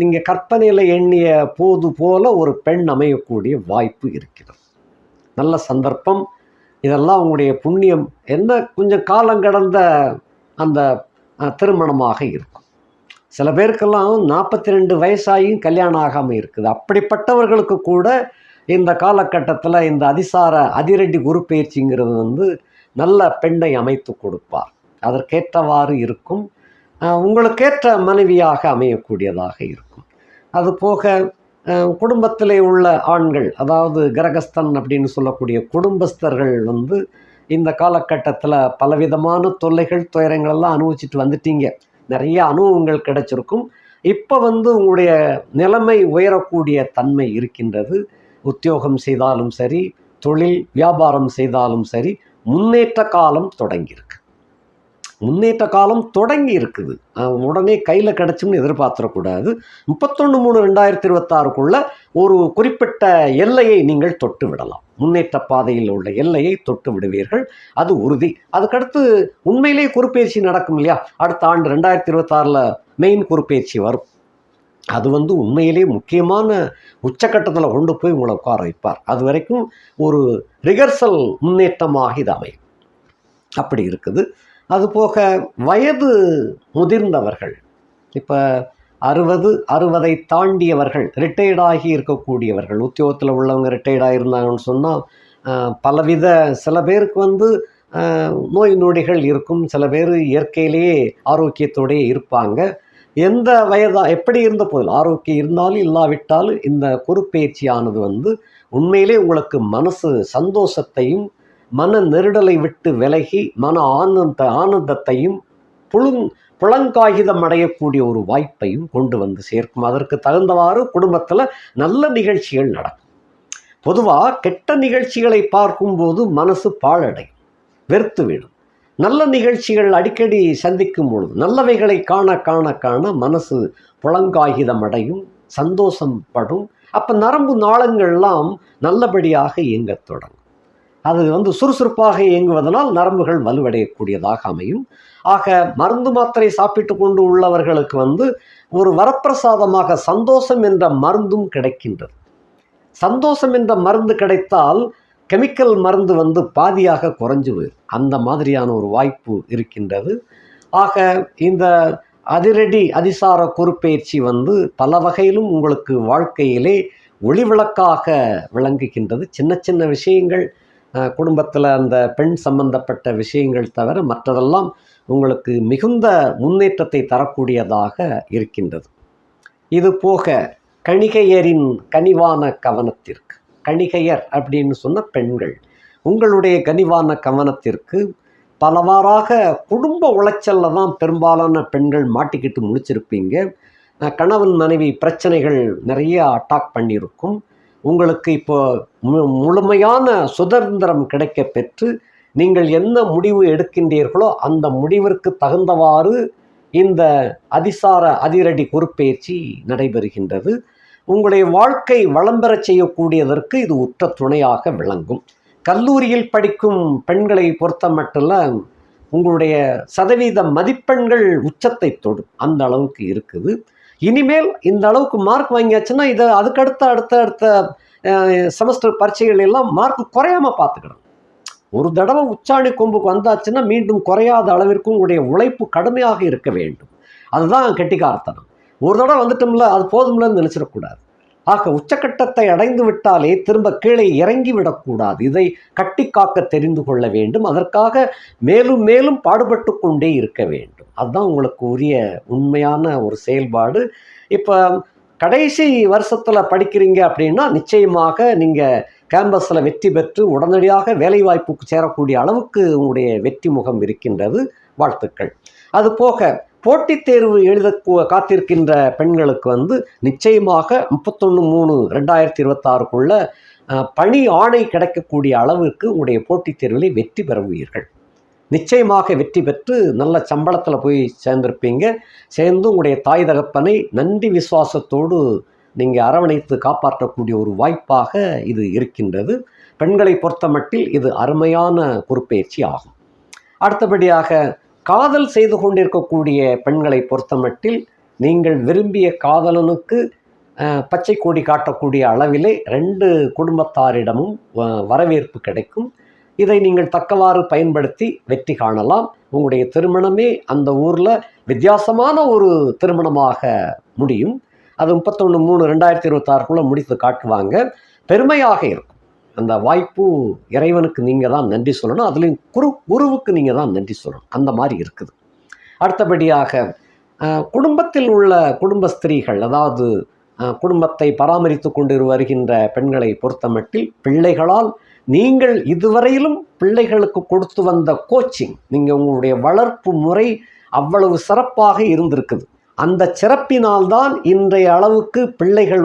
நீங்கள் கற்பனையில் எண்ணிய போது போல ஒரு பெண் அமையக்கூடிய வாய்ப்பு இருக்கிறது. நல்ல சந்தர்ப்பம். இதெல்லாம் உங்களுடைய புண்ணியம் என்ன கொஞ்சம் காலம் கடந்த அந்த திருமணமாக இருக்கும். சில பேருக்கெல்லாம் 42 வயசாகியும் கல்யாணம் ஆகாமல் இருக்குது. அப்படிப்பட்டவர்களுக்கு கூட இந்த காலகட்டத்தில் இந்த அதிரடி குரு பயிற்சிங்கிறது நல்ல பெண்ணை அமைத்து கொடுப்பார். அதற்கேற்றவாறு இருக்கும். உங்களுக்கேற்ற மனைவியாக அமையக்கூடியதாக இருக்கும். அதுபோக குடும்பத்திலே உள்ள ஆண்கள், அதாவது கிரகஸ்தன் அப்படின்னு சொல்லக்கூடிய குடும்பஸ்தர்கள் இந்த காலகட்டத்தில் பலவிதமான தொல்லைகள் துயரங்கள் எல்லாம் அனுபவிச்சுட்டு வந்துட்டீங்க. நிறைய அனுபவங்கள் கிடைச்சிருக்கும். இப்போ உங்களுடைய நிலைமை உயரக்கூடிய தன்மை இருக்கின்றது. உத்தியோகம் செய்தாலும் சரி, தொழில் வியாபாரம் செய்தாலும் சரி, முன்னேற்ற காலம் தொடங்கியிருக்கு. உடனே கையில் கிடச்சும்னு எதிர்பார்த்துடக்கூடாது. 31/3/2026 ஒரு குறிப்பிட்ட எல்லையை நீங்கள் தொட்டு விடலாம். முன்னேற்ற பாதையில் உள்ள எல்லையை தொட்டு விடுவீர்கள், அது உறுதி. அதுக்கடுத்து உண்மையிலே குறுப்பெயர்ச்சி நடக்கும் இல்லையா? அடுத்த ஆண்டு 2026 மெயின் குறுப்பெயர்ச்சி வரும். அது உண்மையிலே முக்கியமான உச்சக்கட்டத்தில் கொண்டு போய் உங்களை உட்கார வைப்பார். அது வரைக்கும் ஒரு ரிகர்சல் முன்னேற்றமாக இது அமையும். அப்படி இருக்குது. அதுபோக வயது முதிர்ந்தவர்கள், இப்போ 60 தாண்டியவர்கள், ரிட்டையர்டாகி இருக்கக்கூடியவர்கள், உத்தியோகத்தில் உள்ளவங்க ரிட்டையர்டாக இருந்தாங்கன்னு சொன்னால் பலவித சில பேருக்கு நோய் நொடிகள் இருக்கும். சில பேர் இயற்கையிலேயே ஆரோக்கியத்தோடே இருப்பாங்க. எந்த எப்படி இருந்த போதில் ஆரோக்கியம் இருந்தாலும் இல்லாவிட்டாலும் இந்த குறுப்பெயர்ச்சியானது உண்மையிலே உங்களுக்கு மனசு சந்தோஷத்தையும் மன நெருடலை விட்டு விலகி மன ஆனந்தத்தையும் புலங்காகிதம் அடையக்கூடிய ஒரு வாய்ப்பையும் கொண்டு சேர்க்கும். அதற்கு தகுந்தவாறு குடும்பத்தில் நல்ல நிகழ்ச்சிகள் நடக்கும். பொதுவாக கெட்ட நிகழ்ச்சிகளை பார்க்கும்போது மனசு பாழடையும், வெறுத்து விடும். நல்ல நிகழ்ச்சிகள் அடிக்கடி சந்திக்கும் பொழுது நல்லவைகளை காண காண காண மனசு புலங்காகிதம் அடையும், சந்தோஷம் படும். அப்போ நரம்பு நாளங்கள்லாம் நல்லபடியாக இயங்கத் தொடங்கும். அது சுறுசுறுப்பாக இயங்குவதனால் நரம்புகள் வலுவடையக்கூடியதாக அமையும். ஆக மருந்து மாத்திரை சாப்பிட்டு கொண்டு உள்ளவர்களுக்கு ஒரு வரப்பிரசாதமாக சந்தோஷம் என்ற மருந்தும் கிடைக்கின்றது. சந்தோஷம் என்ற மருந்து கிடைத்தால் கெமிக்கல் மருந்து பாதியாக குறைஞ்சு போயிடும். அந்த மாதிரியான ஒரு வாய்ப்பு இருக்கின்றது. ஆக இந்த அதிசார குறுப்பெயர்ச்சி பல வகையிலும் உங்களுக்கு வாழ்க்கையிலே ஒளிவிளக்காக விளங்குகின்றது. சின்ன சின்ன விஷயங்கள், குடும்பத்தில் அந்த பெண் சம்பந்தப்பட்ட விஷயங்கள் தவிர மற்றதெல்லாம் உங்களுக்கு மிகுந்த முன்னேற்றத்தை தரக்கூடியதாக இருக்கின்றது. இது போக கணிகையரின் கனிவான கவனத்திற்கு, கணிகையர் அப்படின்னு சொன்ன பெண்கள், உங்களுடைய கனிவான கவனத்திற்கு பலவாறாக குடும்ப உளைச்சலில் தான் பெரும்பாலான பெண்கள் மாட்டிக்கிட்டு முடிச்சிருப்பீங்க. கணவன் மனைவி பிரச்சனைகள் நிறைய அட்டாக் பண்ணியிருக்கும். உங்களுக்கு இப்போ முழுமையான சுதந்திரம் கிடைக்க பெற்று நீங்கள் என்ன முடிவு எடுக்கின்றீர்களோ அந்த முடிவிற்கு தகுந்தவாறு இந்த அதிரடி குறுப்பெயர்ச்சி நடைபெறுகின்றது. உங்களுடைய வாழ்க்கை வளம் பெறச் செய்யக்கூடியதற்கு இது உற்ற துணையாக விளங்கும். கல்லூரியில் படிக்கும் பெண்களை பொறுத்த மட்டும் உங்களுடைய சதவீத மதிப்பெண்கள் உச்சத்தை தொடும், அந்த அளவுக்கு இருக்குது. இனிமேல் இந்த அளவுக்கு மார்க் வாங்கியாச்சுன்னா இதை அடுத்த செமஸ்டர் பரீட்சைகள் எல்லாம் மார்க் குறையாமல் பார்த்துக்கணும். ஒரு தடவை உச்சாணி கொம்புக்கு வந்தாச்சுன்னா மீண்டும் குறையாத அளவிற்கு உங்களுடைய உழைப்பு கடுமையாக இருக்க வேண்டும். அதுதான் கெட்டிக்காரத்தனம். ஒரு தடவை வந்துட்டோம்ல அது போதும்லன்னு நினச்சிடக்கூடாது. ஆக உச்சக்கட்டத்தை அடைந்து விட்டாலே திரும்ப கீழே இறங்கி விடக்கூடாது. இதை கட்டி காக்க தெரிந்து கொள்ள வேண்டும். அதற்காக மேலும் மேலும் பாடுபட்டு கொண்டே இருக்க வேண்டும். அதுதான் உங்களுக்கு உரிய உண்மையான ஒரு செயல்பாடு. இப்போ கடைசி வருஷத்தில் படிக்கிறீங்க அப்படின்னா நிச்சயமாக நீங்கள் கேம்பஸில் வெற்றி பெற்று உடனடியாக வேலைவாய்ப்புக்கு சேரக்கூடிய அளவுக்கு உங்களுடைய வெற்றி முகம் இருக்கின்றது. வாழ்த்துக்கள். அது போக போட்டித் தேர்வு எழுத காத்திருக்கின்ற பெண்களுக்கு நிச்சயமாக 31/3/2026க்குள்ள பணி ஆணை கிடைக்கக்கூடிய அளவுக்கு உங்களுடைய போட்டித் தேர்வில் வெற்றி பெறுவீர்கள். நிச்சயமாக வெற்றி பெற்று நல்ல சம்பளத்தில் போய் சேர்ந்திருப்பீங்க. சேர்ந்து உங்களுடைய தாய் தகப்பனை நன்றி விசுவாசத்தோடு நீங்கள் அரவணைத்து காப்பாற்றக்கூடிய ஒரு வாய்ப்பாக இது இருக்கின்றது. பெண்களை பொறுத்தமட்டில் இது அருமையான பொறுப்பேற்சி ஆகும். அடுத்தபடியாக காதல் செய்து கொண்டிருக்கக்கூடிய பெண்களை பொறுத்தமட்டில் நீங்கள் விரும்பிய காதலனுக்கு பச்சை கொடி காட்டக்கூடிய அளவிலே 2 குடும்பத்தாரிடமும் வரவேற்பு கிடைக்கும். இதை நீங்கள் தக்கவாறு பயன்படுத்தி வெற்றி காணலாம். உங்களுடைய திருமணமே அந்த ஊரில் வித்தியாசமான ஒரு திருமணமாக முடியும். அது 31/3/2026க்குள்ளே முடித்து காட்டுவாங்க. பெருமையாக இருக்கும். அந்த வாய்ப்பு இறைவனுக்கு நீங்கள் தான் நன்றி சொல்லணும். அதுலேயும் குருவுக்கு நீங்கள் தான் நன்றி சொல்லணும். அந்த மாதிரி இருக்குது. அடுத்தபடியாக குடும்பத்தில் உள்ள குடும்ப ஸ்திரீகள், அதாவது குடும்பத்தை பராமரித்து கொண்டு வருகின்ற பெண்களை பொறுத்தமட்டில் பிள்ளைகளால் நீங்கள் இதுவரையிலும் பிள்ளைகளுக்கு கொடுத்து வந்த கோச்சிங், நீங்கள் உங்களுடைய வளர்ப்பு முறை அவ்வளவு சிறப்பாக இருந்திருக்குது. அந்த சிறப்பினால்தான் இன்றைய அளவுக்கு பிள்ளைகள்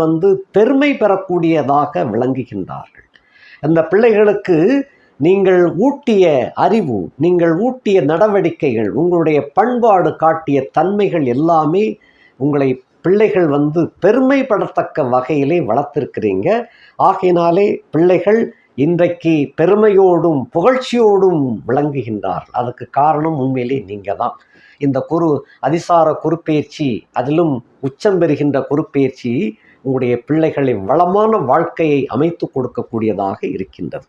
பெருமை பெறக்கூடியதாக விளங்குகின்றார்கள். அந்த பிள்ளைகளுக்கு நீங்கள் ஊட்டிய அறிவு, நீங்கள் ஊட்டிய நடவடிக்கைகள், உங்களுடைய பண்பாடு காட்டிய தன்மைகள் எல்லாமே உங்களை பிள்ளைகள் பெருமைப்படத்தக்க வகையிலே வளர்த்திருக்கிறீங்க. ஆகையினாலே பிள்ளைகள் இன்றைக்கு பெருமையோடும் புகழ்ச்சியோடும் விளங்குகின்றார்கள். அதுக்கு காரணம் உண்மையிலே நீங்கள் தான். இந்த அதிசார குருப்பெயர்ச்சி, அதிலும் உச்சம் பெறுகின்ற குருப்பெயர்ச்சி உங்களுடைய பிள்ளைகளை வளமான வாழ்க்கையை அமைத்து கொடுக்கக்கூடியதாக இருக்கின்றது.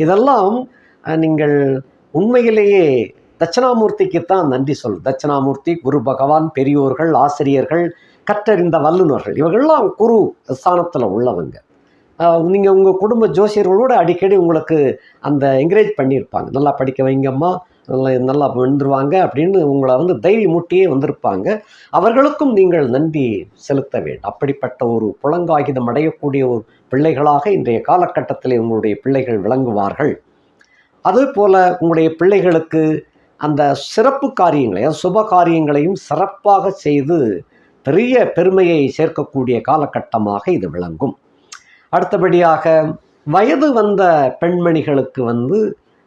இதெல்லாம் நீங்கள் உண்மையிலேயே தட்சிணாமூர்த்திக்குத்தான் நன்றி தட்சிணாமூர்த்தி, குரு பகவான், பெரியோர்கள், ஆசிரியர்கள், கற்றறிந்த வல்லுநர்கள், இவர்கள்லாம் குரு ஸ்தானத்தில் உள்ளவங்க. நீங்கள் உங்கள் குடும்ப ஜோசியர்களோடு அடிக்கடி உங்களுக்கு அந்த என்கரேஜ் பண்ணியிருப்பாங்க. நல்லா படிக்க வைங்கம்மா, நல்லா வந்துருவாங்க அப்படின்னு உங்களை தைரிய மூட்டியே வந்திருப்பாங்க. அவர்களுக்கும் நீங்கள் நன்றி செலுத்த வேண்டும். அப்படிப்பட்ட ஒரு புலங்காகிதம் அடையக்கூடிய ஒரு பிள்ளைகளாக இன்றைய காலகட்டத்தில் உங்களுடைய பிள்ளைகள் விளங்குவார்கள். அதுபோல் உங்களுடைய பிள்ளைகளுக்கு அந்த சிறப்பு காரியங்களை, சுப காரியங்களையும் சிறப்பாக செய்து பெரிய பெருமையை சேர்க்கக்கூடிய காலகட்டமாக இது விளங்கும். அடுத்தபடியாக வயது வந்த பெண்மணிகளுக்கு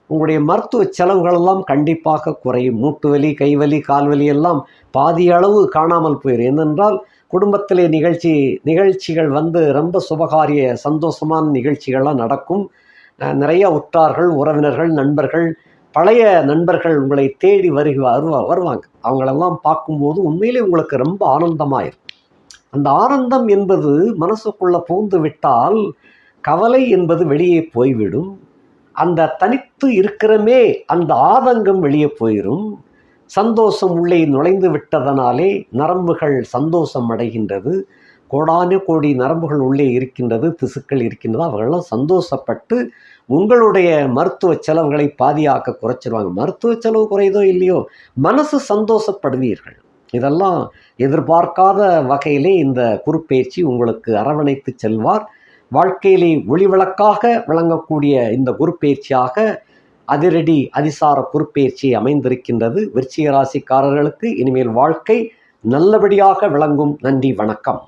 உங்களுடைய மருத்துவ செலவுகளெல்லாம் கண்டிப்பாக குறையும். மூட்டு வலி, கைவலி, கால்வலி எல்லாம் பாதி அளவு காணாமல் போயிடும். ஏனென்றால் குடும்பத்திலே நிகழ்ச்சிகள் ரொம்ப சுபகாரிய சந்தோஷமான நிகழ்ச்சிகள்லாம் நடக்கும். நிறைய உற்றார்கள், உறவினர்கள், நண்பர்கள், பழைய நண்பர்கள் உங்களை தேடி வருவாங்க. அவங்களெல்லாம் பார்க்கும்போது உண்மையிலே உங்களுக்கு ரொம்ப ஆனந்தமாயிருக்கும். அந்த ஆனந்தம் என்பது மனசுக்குள்ளே புகுந்து விட்டால் கவலை என்பது வெளியே போய்விடும். அந்த தனித்து இருக்கிறமே அந்த ஆதங்கம் வெளியே போயிடும். சந்தோஷம் உள்ளே நுழைந்து விட்டதனாலே நரம்புகள் சந்தோஷம் அடைகின்றது. கோடான கோடி நரம்புகள் உள்ளே இருக்கின்றது, திசுக்கள் இருக்கின்றது. அவர்களெல்லாம் சந்தோஷப்பட்டு உங்களுடைய மருத்துவ செலவுகளை பாதியாக்க குறைச்சிருவாங்க. மருத்துவ செலவு குறையதோ இல்லையோ, மனசு சந்தோஷப்படுவீர்கள். இதெல்லாம் எதிர்பார்க்காத வகையிலே இந்த குருப்பெயர்ச்சி உங்களுக்கு அரவணைத்து செல்வார். வாழ்க்கையிலே ஒளிவிளக்காக விளங்கக்கூடிய இந்த குருப்பெயர்ச்சியாக அதிசார குருப்பெயர்ச்சி அமைந்திருக்கின்றது. விருச்சிக ராசிக்காரர்களுக்கு இனிமேல் வாழ்க்கை நல்லபடியாக விளங்கும். நன்றி, வணக்கம்.